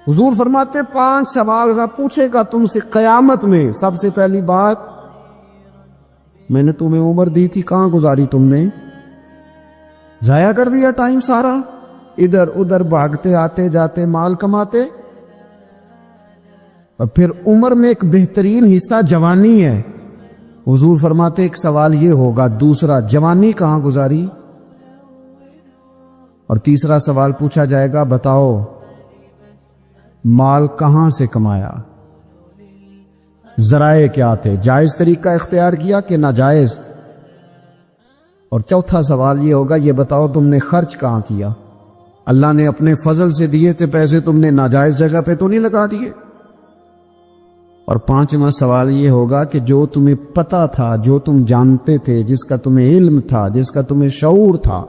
حضور فرماتے 5 سوال رب پوچھے گا تم سے قیامت میں۔ سب سے پہلی بات، میں نے تمہیں عمر دی تھی کہاں گزاری تم نے؟ ضائع کر دیا ٹائم سارا، ادھر ادھر بھاگتے آتے جاتے مال کماتے۔ اور پھر عمر میں ایک بہترین حصہ جوانی ہے، حضور فرماتے ایک سوال یہ ہوگا، دوسرا جوانی کہاں گزاری؟ اور تیسرا سوال پوچھا جائے گا بتاؤ مال کہاں سے کمایا، ذرائع کیا تھے، جائز طریقہ اختیار کیا کہ ناجائز؟ اور چوتھا سوال یہ ہوگا یہ بتاؤ تم نے خرچ کہاں کیا، اللہ نے اپنے فضل سے دیے تھے پیسے، تم نے ناجائز جگہ پہ تو نہیں لگا دیے؟ اور 5واں سوال یہ ہوگا کہ جو تمہیں پتا تھا، جو تم جانتے تھے، جس کا تمہیں علم تھا، جس کا تمہیں شعور تھا،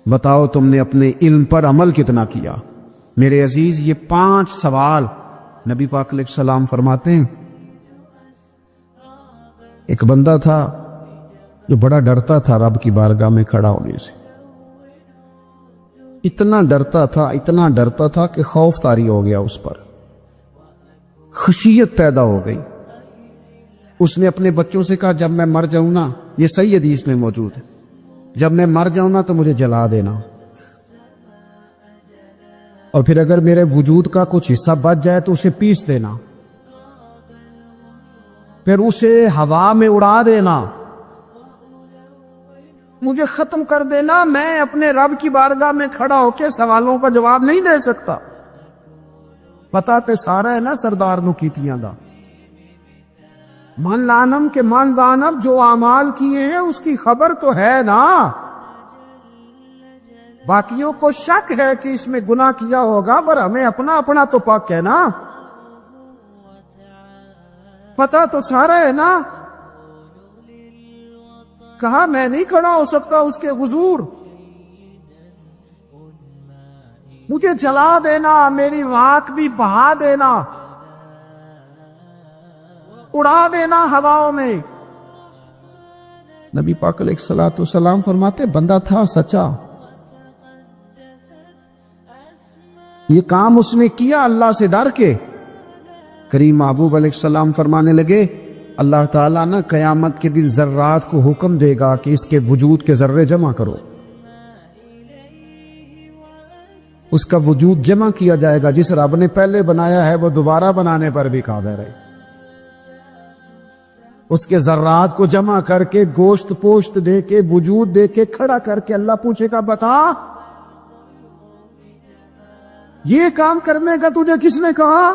بتاؤ تم نے اپنے علم پر عمل کتنا کیا؟ میرے عزیز یہ 5 سوال نبی پاک علیہ السلام فرماتے ہیں۔ ایک بندہ تھا جو بڑا ڈرتا تھا رب کی بارگاہ میں کھڑا ہونے سے، اتنا ڈرتا تھا کہ خوف طاری ہو گیا، اس پر خشیت پیدا ہو گئی۔ اس نے اپنے بچوں سے کہا جب میں مر جاؤں نا، یہ صحیح حدیث میں موجود ہے، جب میں مر جاؤں نا تو مجھے جلا دینا، اور پھر اگر میرے وجود کا کچھ حصہ بچ جائے تو اسے پیس دینا، پھر اسے ہوا میں اڑا دینا، مجھے ختم کر دینا، میں اپنے رب کی بارگاہ میں کھڑا ہو کے سوالوں کا جواب نہیں دے سکتا۔ پتا تے سارا ہے نا سردار نو کیتیاں دا، من لانم کے من دانم، جو اعمال کیے ہیں اس کی خبر تو ہے نا، باقیوں کو شک ہے کہ اس میں گناہ کیا ہوگا، پر ہمیں اپنا تو پاک ہے نا، پتا تو سارا ہے نا۔ کہا میں نہیں کھڑا ہو سکتا اس کے حضور، مجھے جلا دینا، میری راکھ بھی بہا دینا، اڑا دینا ہواؤں میں۔ نبی پاک علیہ الصلوۃ والسلام فرماتے بندہ تھا سچا، یہ کام اس نے کیا اللہ سے ڈر کے۔ کریم محبوب علیہ السلام فرمانے لگے اللہ تعالیٰ نہ قیامت کے دن ذرات کو حکم دے گا کہ اس کے وجود کے ذرے جمع کرو، اس کا وجود جمع کیا جائے گا، جس رب نے پہلے بنایا ہے وہ دوبارہ بنانے پر بھی قادر ہے۔ اس کے ذرات کو جمع کر کے گوشت پوشت دے کے وجود دے کے کھڑا کر کے اللہ پوچھے گا بتا یہ کام کرنے کا تجھے کس نے کہا؟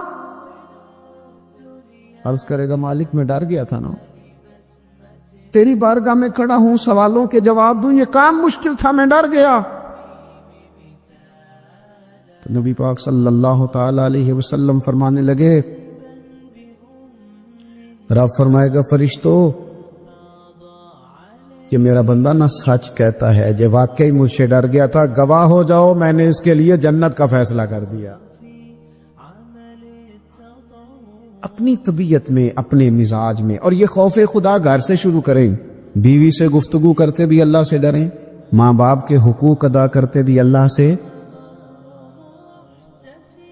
عرض کرے گا مالک میں ڈر گیا تھا نا، تیری بارگاہ میں کھڑا ہوں، سوالوں کے جواب دوں، یہ کام مشکل تھا، میں ڈر گیا۔ تو نبی پاک صلی اللہ تعالی علیہ وسلم فرمانے لگے، رب فرمائے گا فرشتو کہ میرا بندہ نہ سچ کہتا ہے، جو واقعی مجھ سے ڈر گیا تھا، گواہ ہو جاؤ میں نے اس کے لیے جنت کا فیصلہ کر دیا۔ اپنی طبیعت میں، اپنے مزاج میں، اور یہ خوف خدا گھر سے شروع کریں، بیوی سے گفتگو کرتے بھی اللہ سے ڈریں، ماں باپ کے حقوق ادا کرتے بھی اللہ سے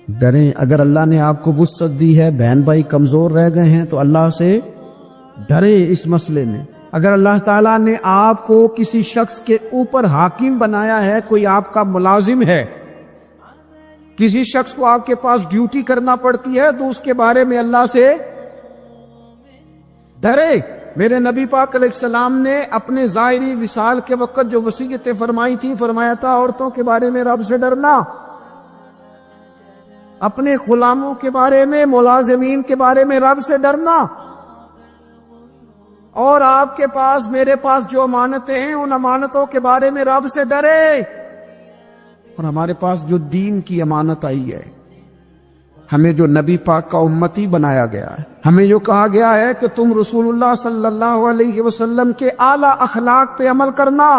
ڈریں. اگر اللہ نے آپ کو وسعت دی ہے، بہن بھائی کمزور رہ گئے ہیں، تو اللہ سے ڈریں اس مسئلے میں. اگر اللہ تعالیٰ نے آپ کو کسی شخص کے اوپر حاکم بنایا ہے، کوئی آپ کا ملازم ہے، کسی شخص کو آپ کے پاس ڈیوٹی کرنا پڑتی ہے، تو اس کے بارے میں اللہ سے ڈرے. میرے نبی پاک علیہ السلام نے اپنے ظاہری وصال کے وقت جو وصیتیں فرمائی تھی، فرمایا تھا عورتوں کے بارے میں رب سے ڈرنا، اپنے غلاموں کے بارے میں، ملازمین کے بارے میں رب سے ڈرنا، اور آپ کے پاس، میرے پاس جو امانتیں ہیں ان امانتوں کے بارے میں رب سے ڈرے. اور ہمارے پاس جو دین کی امانت آئی ہے، ہمیں جو نبی پاک کا امتی بنایا گیا ہے، ہمیں جو کہا گیا ہے کہ تم رسول اللہ صلی اللہ علیہ وسلم کے اعلیٰ اخلاق پہ عمل کرنا،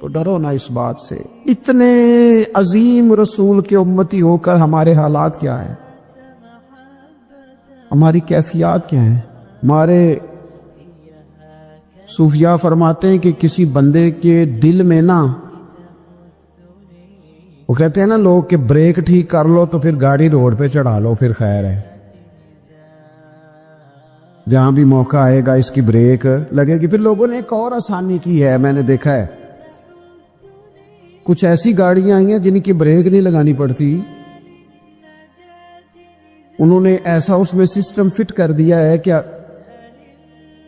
تو ڈرو نا اس بات سے. اتنے عظیم رسول کے امتی ہو کر ہمارے حالات کیا ہیں، ہماری کیفیات کیا ہیں؟ ہمارے صوفیاء فرماتے ہیں کہ کسی بندے کے دل میں نا، وہ کہتے ہیں نا لوگ کہ بریک ٹھیک کر لو تو پھر گاڑی روڈ پہ چڑھا لو، پھر خیر ہے. جہاں بھی موقع آئے گا اس کی بریک لگے گی. پھر لوگوں نے ایک اور آسانی کی ہے، میں نے دیکھا ہے، کچھ ایسی گاڑیاں آئی ہیں جن کی بریک نہیں لگانی پڑتی. انہوں نے ایسا اس میں سسٹم فٹ کر دیا ہے کہ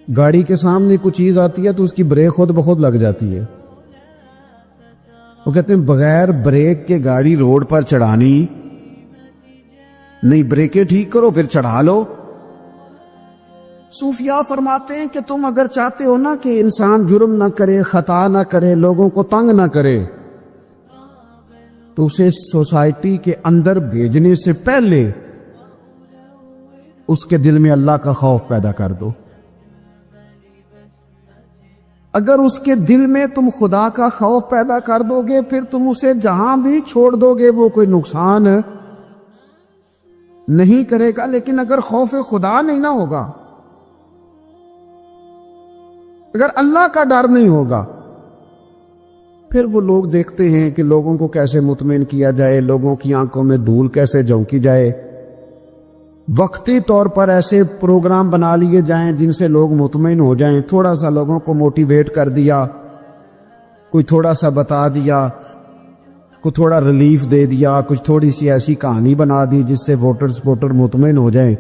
گاڑی کے سامنے کوئی چیز آتی ہے تو اس کی بریک خود بخود لگ جاتی ہے. وہ کہتے ہیں بغیر بریک کے گاڑی روڈ پر چڑھانی نہیں، بریکیں ٹھیک کرو پھر چڑھا لو. صوفیاء فرماتے ہیں کہ تم اگر چاہتے ہو نا کہ انسان جرم نہ کرے، خطا نہ کرے، لوگوں کو تنگ نہ کرے، تو اسے سوسائٹی کے اندر بھیجنے سے پہلے اس کے دل میں اللہ کا خوف پیدا کر دو. اگر اس کے دل میں تم خدا کا خوف پیدا کر دو گے، پھر تم اسے جہاں بھی چھوڑ دو گے وہ کوئی نقصان نہیں کرے گا. لیکن اگر خوف خدا نہیں نہ ہوگا، اگر اللہ کا ڈر نہیں ہوگا، پھر وہ لوگ دیکھتے ہیں کہ لوگوں کو کیسے مطمئن کیا جائے، لوگوں کی آنکھوں میں دھول کیسے جھونکی جائے. وقتی طور پر ایسے پروگرام بنا لیے جائیں جن سے لوگ مطمئن ہو جائیں. تھوڑا سا لوگوں کو موٹیویٹ کر دیا، کوئی تھوڑا سا بتا دیا، کوئی تھوڑا ریلیف دے دیا، کچھ تھوڑی سی ایسی کہانی بنا دی جس سے ووٹر مطمئن ہو جائیں.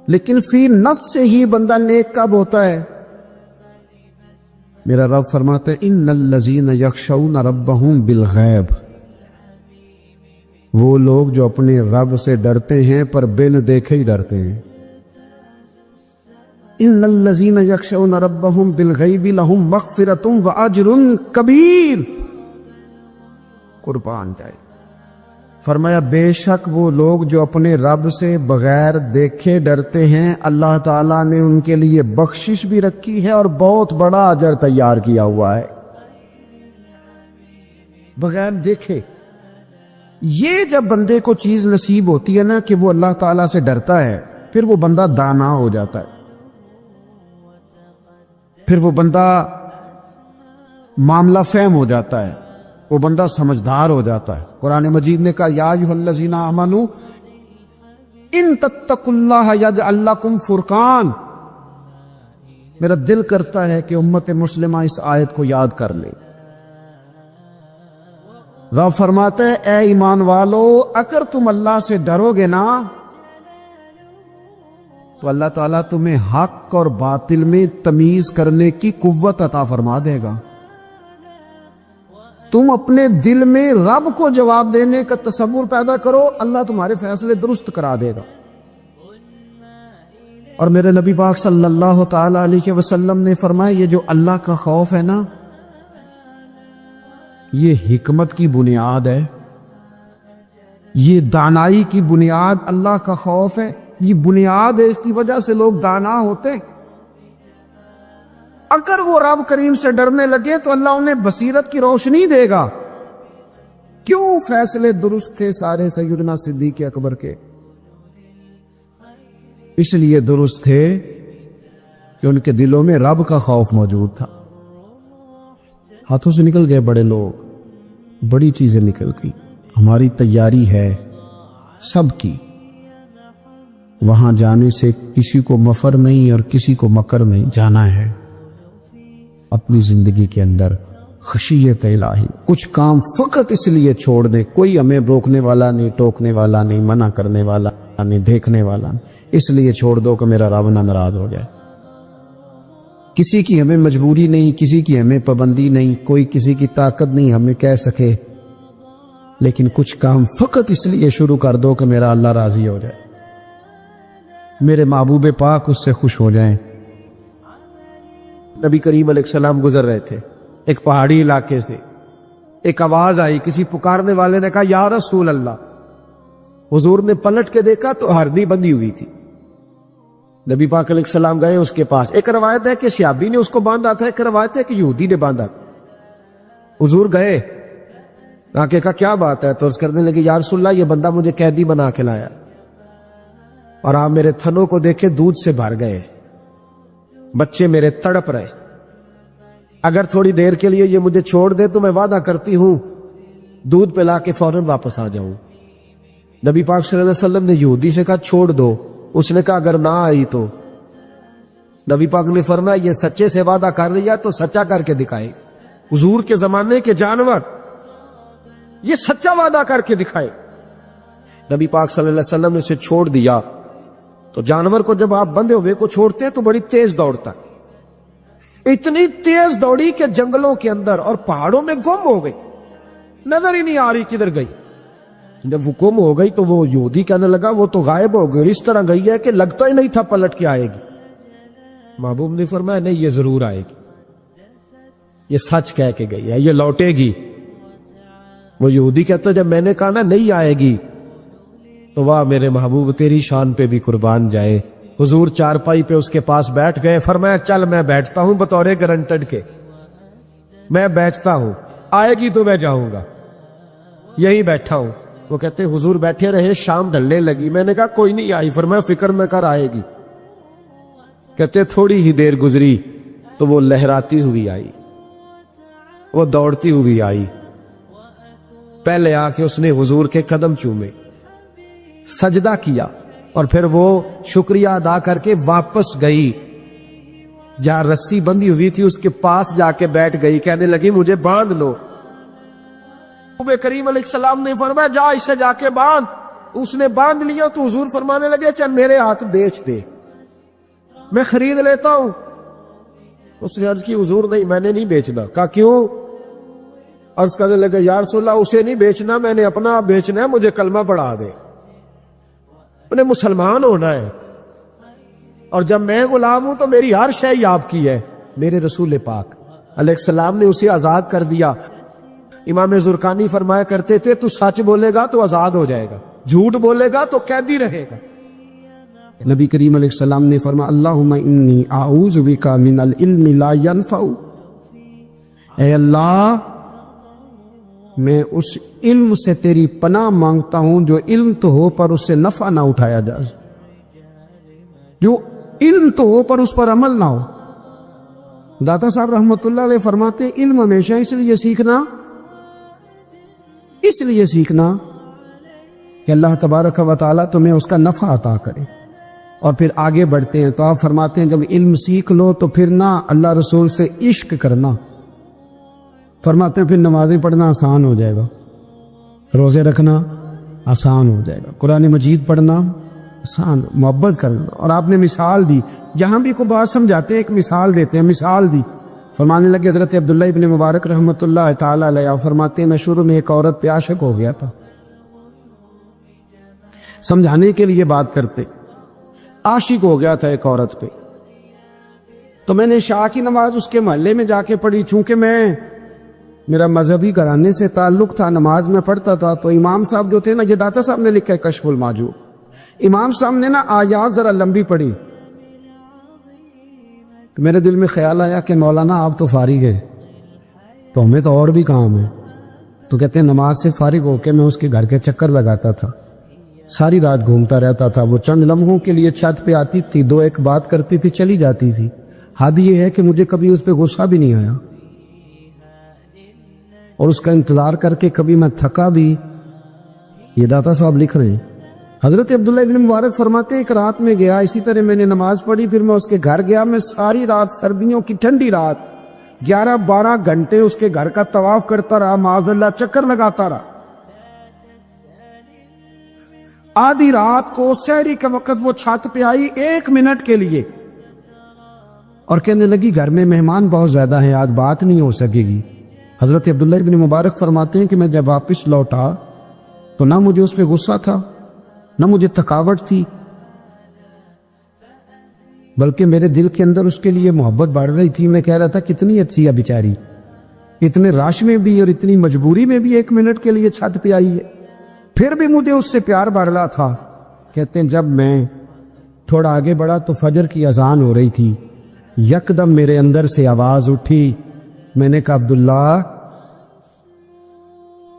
لیکن فی نفس سے ہی بندہ نیک کب ہوتا ہے؟ میرا رب فرماتا ہے ان الذین یخشون ربہم بالغیب، وہ لوگ جو اپنے رب سے ڈرتے ہیں پر بن دیکھے ہی ڈرتے ہیں. ان الذین یخشون ربہم بالغیب لہم مغفرۃ واجر کبیر. قربان جائے. فرمایا بے شک وہ لوگ جو اپنے رب سے بغیر دیکھے ڈرتے ہیں، اللہ تعالیٰ نے ان کے لیے بخشش بھی رکھی ہے اور بہت بڑا اجر تیار کیا ہوا ہے. بغیر دیکھے. یہ جب بندے کو چیز نصیب ہوتی ہے نا کہ وہ اللہ تعالیٰ سے ڈرتا ہے، پھر وہ بندہ دانا ہو جاتا ہے، پھر وہ بندہ معاملہ فہم ہو جاتا ہے، وہ بندہ سمجھدار ہو جاتا ہے. قرآن مجید نے کہا یا ایھا الذین آمنوا ان تتقوا اللہ یجعل لکم فرقان. میرا دل کرتا ہے کہ امت مسلمہ اس آیت کو یاد کر لے. رب فرماتا ہے اے ایمان والو، اگر تم اللہ سے ڈرو گے نا تو اللہ تعالیٰ تمہیں حق اور باطل میں تمیز کرنے کی قوت عطا فرما دے گا. تم اپنے دل میں رب کو جواب دینے کا تصور پیدا کرو، اللہ تمہارے فیصلے درست کرا دے گا. اور میرے نبی پاک صلی اللہ تعالی علیہ وسلم نے فرمایا یہ جو اللہ کا خوف ہے نا، یہ حکمت کی بنیاد ہے، یہ دانائی کی بنیاد اللہ کا خوف ہے، یہ بنیاد ہے، اس کی وجہ سے لوگ دانا ہوتے. اگر وہ رب کریم سے ڈرنے لگے تو اللہ انہیں بصیرت کی روشنی دے گا. کیوں فیصلے درست تھے سارے سیدنا صدیق اکبر کے؟ اس لیے درست تھے کہ ان کے دلوں میں رب کا خوف موجود تھا. ہاتھوں سے نکل گئے بڑے لوگ، بڑی چیزیں نکل گئی، ہماری تیاری ہے سب کی، وہاں جانے سے کسی کو مفر نہیں اور کسی کو مکر نہیں، جانا ہے اپنی زندگی کے اندر خشیت الہی۔ کچھ کام فقط اس لیے چھوڑ دیں، کوئی ہمیں روکنے والا نہیں، ٹوکنے والا نہیں، منع کرنے والا نہیں، دیکھنے والا نہیں، اس لیے چھوڑ دو کہ میرا رب نہ ناراض ہو جائے۔ کسی کی ہمیں مجبوری نہیں، کسی کی ہمیں پابندی نہیں، کوئی کسی کی طاقت نہیں ہمیں کہہ سکے، لیکن کچھ کام فقط اس لیے شروع کر دو کہ میرا اللہ راضی ہو جائے، میرے محبوب پاک اس سے خوش ہو جائیں۔ نبی کریم علیہ السلام گزر رہے تھے ایک پہاڑی علاقے سے، ایک آواز آئی، کسی پکارنے والے نے کہا یا رسول اللہ۔ حضور نے پلٹ کے دیکھا تو ہرنی بندھی ہوئی تھی۔ نبی پاک علیہ السلام گئے اس کے پاس، ایک روایت ہے کہ شیابی نے اس کو باندھا تھا، ایک روایت ہے کہ یہودی نے باندھا تھا۔ حضور گئے، آ کے کہا کیا بات ہے؟ تو عرض کرنے لگے یا رسول اللہ یہ بندہ مجھے قیدی بنا کے لایا، اور آپ میرے تھنوں کو دیکھے دودھ سے بھر گئے، بچے میرے تڑپ رہے، اگر تھوڑی دیر کے لیے یہ مجھے چھوڑ دے تو میں وعدہ کرتی ہوں دودھ پلا کے فوراً واپس آ جاؤں۔ نبی پاک صلی اللہ علیہ وسلم نے یہودی سے کہا چھوڑ دو، اس نے کہا اگر نہ آئی تو؟ نبی پاک نے فرمایا یہ سچے سے وعدہ کر لیا تو سچا کر کے دکھائے۔ حضور کے زمانے کے جانور یہ سچا وعدہ کر کے دکھائے۔ نبی پاک صلی اللہ علیہ وسلم نے اسے چھوڑ دیا، تو جانور کو جب آپ بندھے ہوئے کو چھوڑتے ہیں تو بڑی تیز دوڑتا ہے، اتنی تیز دوڑی کہ جنگلوں کے اندر اور پہاڑوں میں گم ہو گئی، نظر ہی نہیں آ رہی کدھر گئی۔ جب وہ گم ہو گئی تو وہ یہودی کہنے لگا وہ تو غائب ہو گئی، اس طرح گئی ہے کہ لگتا ہی نہیں تھا پلٹ کے آئے گی۔ محبوب نے فرمایا نہیں یہ ضرور آئے گی، یہ سچ کہہ کے گئی ہے، یہ لوٹے گی۔ وہ یہودی کہتا جب میں نے کہا نا نہیں آئے گی تو واہ میرے محبوب تیری شان پہ بھی قربان جائے۔ حضور چارپائی پہ اس کے پاس بیٹھ گئے، فرمایا چل میں بیٹھتا ہوں بطور گارنٹڈ کے، میں بیٹھتا ہوں، آئے گی تو میں جاؤں گا، یہی بیٹھا ہوں۔ وہ کہتے حضور بیٹھے رہے، شام ڈھلنے لگی، میں نے کہا کوئی نہیں آئی، فرمایا فکر نہ کر آئے گی۔ کہتے تھوڑی ہی دیر گزری تو وہ لہراتی ہوئی آئی، وہ دوڑتی ہوئی آئی، پہلے آ کے اس نے حضور کے قدم چومے، سجدہ کیا، اور پھر وہ شکریہ ادا کر کے واپس گئی، جہاں رسی بندھی ہوئی تھی اس کے پاس جا کے بیٹھ گئی، کہنے لگی مجھے باندھ لو۔ نبی کریم علیہ السلام نے فرمایا جا اسے جا کے باندھ۔ اس نے باندھ لیا تو حضور فرمانے لگے چل میرے ہاتھ بیچ دے، میں خرید لیتا ہوں۔ اس نے عرض کی حضور نہیں میں نے نہیں بیچنا۔ کہا کیوں؟ عرض کرنے لگے یا رسول اللہ اسے نہیں بیچنا، میں نے اپنا آپ بیچنا ہے، مجھے کلمہ پڑھا دے، انہیں مسلمان ہونا ہے، اور جب میں غلام ہوں تو میری ہر شے آپ کی ہے۔ میرے رسول پاک علیہ السلام نے اسے آزاد کر دیا۔ امام زرقانی فرمایا کرتے تھے تو سچ بولے گا تو آزاد ہو جائے گا، جھوٹ بولے گا تو قیدی رہے گا۔ نبی کریم علیہ السلام نے فرمایا اللہم انی اعوذ بک من العلم لا ینفع، اے اللہ میں اس علم سے تیری پناہ مانگتا ہوں جو علم تو ہو پر اس سے نفع نہ اٹھایا جائے، جو علم تو ہو پر اس پر عمل نہ ہو۔ داتا صاحب رحمۃ اللہ علیہ فرماتے علم ہمیشہ اس لیے سیکھنا کہ اللہ تبارک و تعالیٰ تمہیں اس کا نفع عطا کرے، اور پھر آگے بڑھتے ہیں تو آپ فرماتے ہیں جب علم سیکھ لو تو پھر نہ اللہ رسول سے عشق کرنا، فرماتے ہیں پھر نمازیں پڑھنا آسان ہو جائے گا، روزے رکھنا آسان ہو جائے گا، قرآن مجید پڑھنا آسان، محبت کرنا۔ اور آپ نے مثال دی، جہاں بھی کوئی بات سمجھاتے ہیں ایک مثال دیتے ہیں، مثال دی، فرمانے لگے حضرت عبداللہ ابن مبارک رحمۃ اللہ تعالی علیہ فرماتے ہیں میں شروع میں ایک عورت پہ عاشق ہو گیا تھا، سمجھانے کے لیے بات کرتے، عاشق ہو گیا تھا ایک عورت پہ، تو میں نے عشاء کی نماز اس کے محلے میں جا کے پڑھی، چونکہ میرا مذہبی گھرانے سے تعلق تھا، نماز میں پڑھتا تھا، تو امام صاحب جو تھے نا، یہ داتا صاحب نے لکھا ہے کشف المحجوب، امام صاحب نے نا آیات ذرا لمبی پڑھی، تو میرے دل میں خیال آیا کہ مولانا آپ تو فارغ ہیں تو ہمیں تو اور بھی کام ہے، تو کہتے ہیں نماز سے فارغ ہو کے میں اس کے گھر کے چکر لگاتا تھا، ساری رات گھومتا رہتا تھا، وہ چند لمحوں کے لیے چھت پہ آتی تھی، دو ایک بات کرتی تھی چلی جاتی تھی، حد یہ ہے کہ مجھے کبھی اس پہ غصہ بھی نہیں آیا، اور اس کا انتظار کر کے کبھی میں تھکا بھی یہ داتا صاحب لکھ رہے ہیں۔ حضرت عبداللہ ابن مبارک فرماتے ہیں ایک رات میں گیا، اسی طرح میں نے نماز پڑھی، پھر میں اس کے گھر گیا، میں ساری رات، سردیوں کی ٹھنڈی رات 11-12 گھنٹے اس کے گھر کا طواف کرتا رہا، معاذ اللہ چکر لگاتا رہا۔ آدھی رات کو سحری کے وقت وہ چھت پہ آئی 1 منٹ کے لیے اور کہنے لگی گھر میں مہمان بہت زیادہ ہیں، آج بات نہیں ہو سکے گی۔ حضرت عبداللہ ابن مبارک فرماتے ہیں کہ میں جب واپس لوٹا تو نہ مجھے اس پہ غصہ تھا، نہ مجھے تھکاوٹ تھی، بلکہ میرے دل کے اندر اس کے لیے محبت بڑھ رہی تھی۔ میں کہہ رہا تھا کتنی اچھی ہے بیچاری، اتنے رش میں بھی اور اتنی مجبوری میں بھی 1 منٹ کے لیے چھت پہ آئی ہے، پھر بھی مجھے اس سے پیار بڑھ رہا تھا۔ کہتے ہیں جب میں تھوڑا آگے بڑھا تو فجر کی اذان ہو رہی تھی، یکدم میرے اندر سے آواز اٹھی، میں نے کہا عبداللہ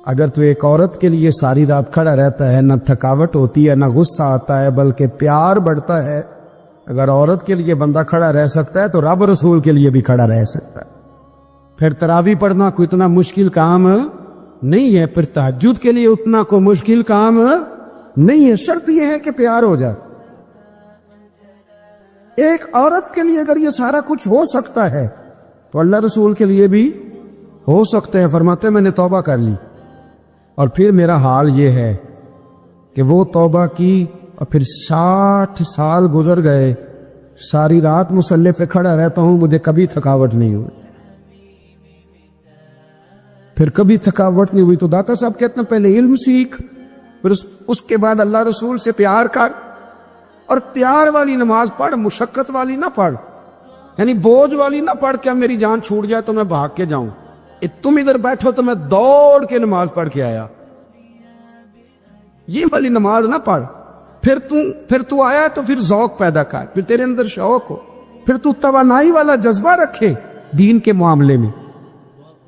اگر تو ایک عورت کے لیے ساری رات کھڑا رہتا ہے، نہ تھکاوٹ ہوتی ہے، نہ غصہ آتا ہے، بلکہ پیار بڑھتا ہے، اگر عورت کے لیے بندہ کھڑا رہ سکتا ہے تو رب رسول کے لیے بھی کھڑا رہ سکتا ہے۔ پھر تراویح پڑھنا کوئی اتنا مشکل کام نہیں ہے، پھر تہجد کے لیے اتنا کوئی مشکل کام نہیں ہے، شرط یہ ہے کہ پیار ہو جائے۔ ایک عورت کے لیے اگر یہ سارا کچھ ہو سکتا ہے تو اللہ رسول کے لیے بھی ہو سکتا ہے۔ فرماتے ہیں میں نے توبہ کر لی اور پھر میرا حال یہ ہے کہ وہ توبہ کی اور پھر 60 سال گزر گئے، ساری رات مصلی پہ کھڑا رہتا ہوں، مجھے کبھی تھکاوٹ نہیں ہوئی، پھر کبھی تھکاوٹ نہیں ہوئی۔ تو داتا صاحب کہتے ہیں پہلے علم سیکھ، پھر اس کے بعد اللہ رسول سے پیار کر، اور پیار والی نماز پڑھ، مشقت والی نہ پڑھ، یعنی بوجھ والی نہ پڑھ کہ میری جان چھوٹ جائے تو میں بھاگ کے جاؤں، تم ادھر بیٹھو تو میں دوڑ کے نماز پڑھ کے آیا، یہ والی نماز نہ پڑھ۔ پھر تو آیا تو پھر ذوق پیدا کر، پھر تیرے اندر شوق ہو، پھر تو توانائی والا جذبہ رکھے دین کے معاملے میں۔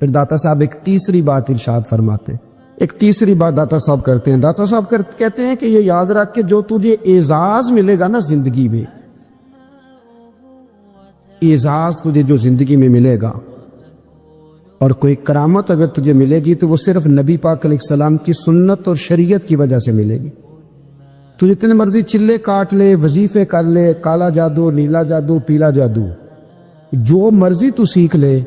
پھر داتا صاحب ایک تیسری بات ارشاد فرماتے ہیں، ایک تیسری بات داتا صاحب کرتے ہیں۔ داتا صاحب کہتے ہیں کہ یہ یاد رکھ کہ جو تجھے اعزاز ملے گا نا زندگی میں، اعزاز تجھے جو زندگی میں ملے گا اور کوئی کرامت اگر تجھے ملے گی تو وہ صرف نبی پاک علیہ السلام کی سنت اور شریعت کی وجہ سے ملے گی۔ تو جتنے مرضی چلے کاٹ لے، وظیفے کر لے، کالا جادو، نیلا جادو، پیلا جادو، جو مرضی تو سیکھ لے،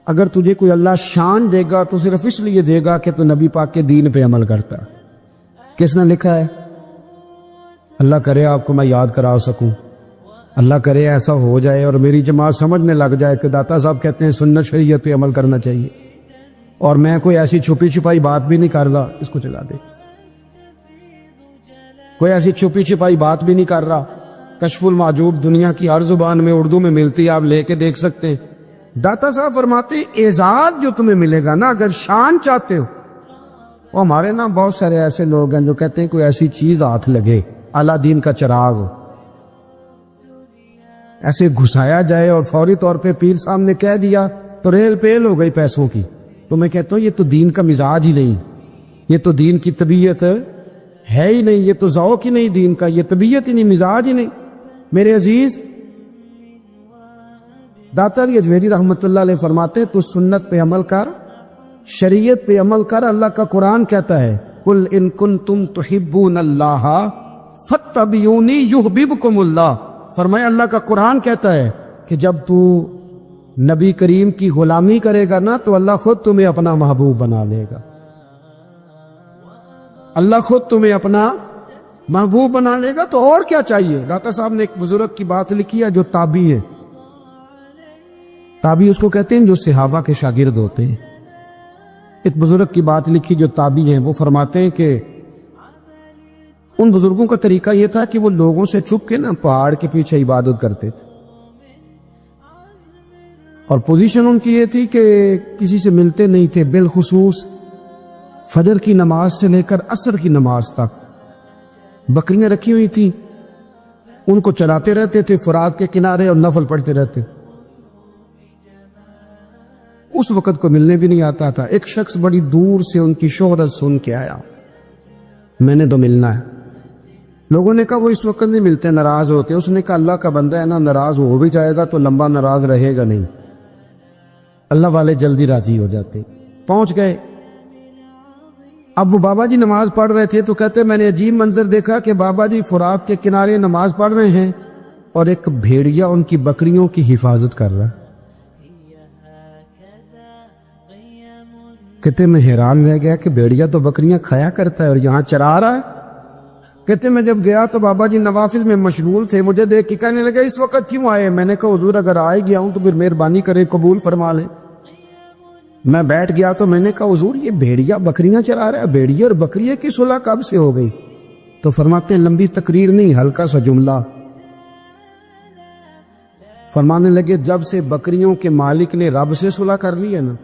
اگر تجھے کوئی اللہ شان دے گا تو صرف اس لیے دے گا کہ تو نبی پاک کے دین پہ عمل کرتا ہے۔ کس نے لکھا ہے؟ اللہ کرے آپ کو میں یاد کرا سکوں، اللہ کرے ایسا ہو جائے اور میری جماعت سمجھنے لگ جائے کہ داتا صاحب کہتے ہیں سنت شریعت پہ عمل کرنا چاہیے، اور میں کوئی ایسی چھپی چھپائی بات بھی نہیں کر رہا، اس کو چلا دے، کوئی ایسی چھپی چھپائی بات بھی نہیں کر رہا، کشف المعجوب دنیا کی ہر زبان میں اردو میں ملتی ہے، آپ لے کے دیکھ سکتے ہیں۔ داتا صاحب فرماتے ہیں اعزاز جو تمہیں ملے گا نا، اگر شان چاہتے ہو، وہ ہمارے نا بہت سارے ایسے لوگ ہیں جو کہتے ہیں کوئی ایسی چیز ہاتھ لگے، اعلیٰ دین کا چراغ ہو، ایسے گھسایا جائے اور فوری طور پہ پیر صاحب نے کہہ دیا تو ریل پیل ہو گئی پیسوں کی۔ تو میں کہتا ہوں یہ تو دین کا مزاج ہی نہیں، یہ تو دین کی طبیعت ہے ہی نہیں، یہ تو ذوق ہی نہیں دین کا، یہ طبیعت ہی نہیں، مزاج ہی نہیں۔ میرے عزیز داتا علی اجمیری رحمۃ اللہ علیہ فرماتے ہیں تو سنت پہ عمل کر، شریعت پہ عمل کر۔ اللہ کا قرآن کہتا ہے قل ان کنتم تحبون اللہ فاتبعونی یحببکم اللہ، فرمایا اللہ کا قرآن کہتا ہے کہ جب تو نبی کریم کی غلامی کرے گا نا تو اللہ خود تمہیں اپنا محبوب بنا لے گا، اللہ خود تمہیں اپنا محبوب بنا لے گا۔ تو اور کیا چاہیے؟ داتا صاحب نے ایک بزرگ کی بات لکھی ہے جو تابعی ہے، تابعی اس کو کہتے ہیں جو صحابہ کے شاگرد ہوتے ہیں۔ ایک بزرگ کی بات لکھی جو تابعی ہیں، وہ فرماتے ہیں کہ ان بزرگوں کا طریقہ یہ تھا کہ وہ لوگوں سے چھپ کے نا پہاڑ کے پیچھے عبادت کرتے تھے، اور پوزیشن ان کی یہ تھی کہ کسی سے ملتے نہیں تھے، بالخصوص فجر کی نماز سے لے کر عصر کی نماز تک بکریاں رکھی ہوئی تھیں، ان کو چلاتے رہتے تھے فرات کے کنارے اور نفل پڑھتے رہتے۔ اس وقت کو ملنے بھی نہیں آتا تھا۔ ایک شخص بڑی دور سے ان کی شہرت سن کے آیا، میں نے تو ملنا ہے۔ لوگوں نے کہا وہ اس وقت نہیں ملتے، ناراض ہوتے۔ اس نے کہا اللہ کا بندہ ہے نا، ناراض ہو بھی جائے گا تو لمبا ناراض رہے گا نہیں، اللہ والے جلدی راضی ہو جاتے۔ پہنچ گئے، اب وہ بابا جی نماز پڑھ رہے تھے تو کہتے میں نے عجیب منظر دیکھا کہ بابا جی فرات کے کنارے نماز پڑھ رہے ہیں اور ایک بھیڑیا ان کی بکریوں کی حفاظت کر رہا ہے۔ کہتے میں حیران رہ گیا کہ بھیڑیا تو بکریاں کھایا کرتا ہے اور یہاں چرا رہا ہے۔ کہتے میں جب گیا تو بابا جی نوافل میں مشغول تھے، مجھے دیکھ کے کہنے لگے اس وقت کیوں آئے؟ میں نے کہا حضور اگر آئے گیا ہوں تو پھر مہربانی کرے قبول فرما لیں۔ میں بیٹھ گیا تو میں نے کہا حضور یہ بھیڑیا بکریاں چرا رہا ہے، بھیڑیا اور بکریے کی صلح کب سے ہو گئی؟ تو فرماتے ہیں لمبی تقریر نہیں، ہلکا سا جملہ۔ فرمانے لگے جب سے بکریوں کے مالک نے رب سے صلح کر لی ہے نا،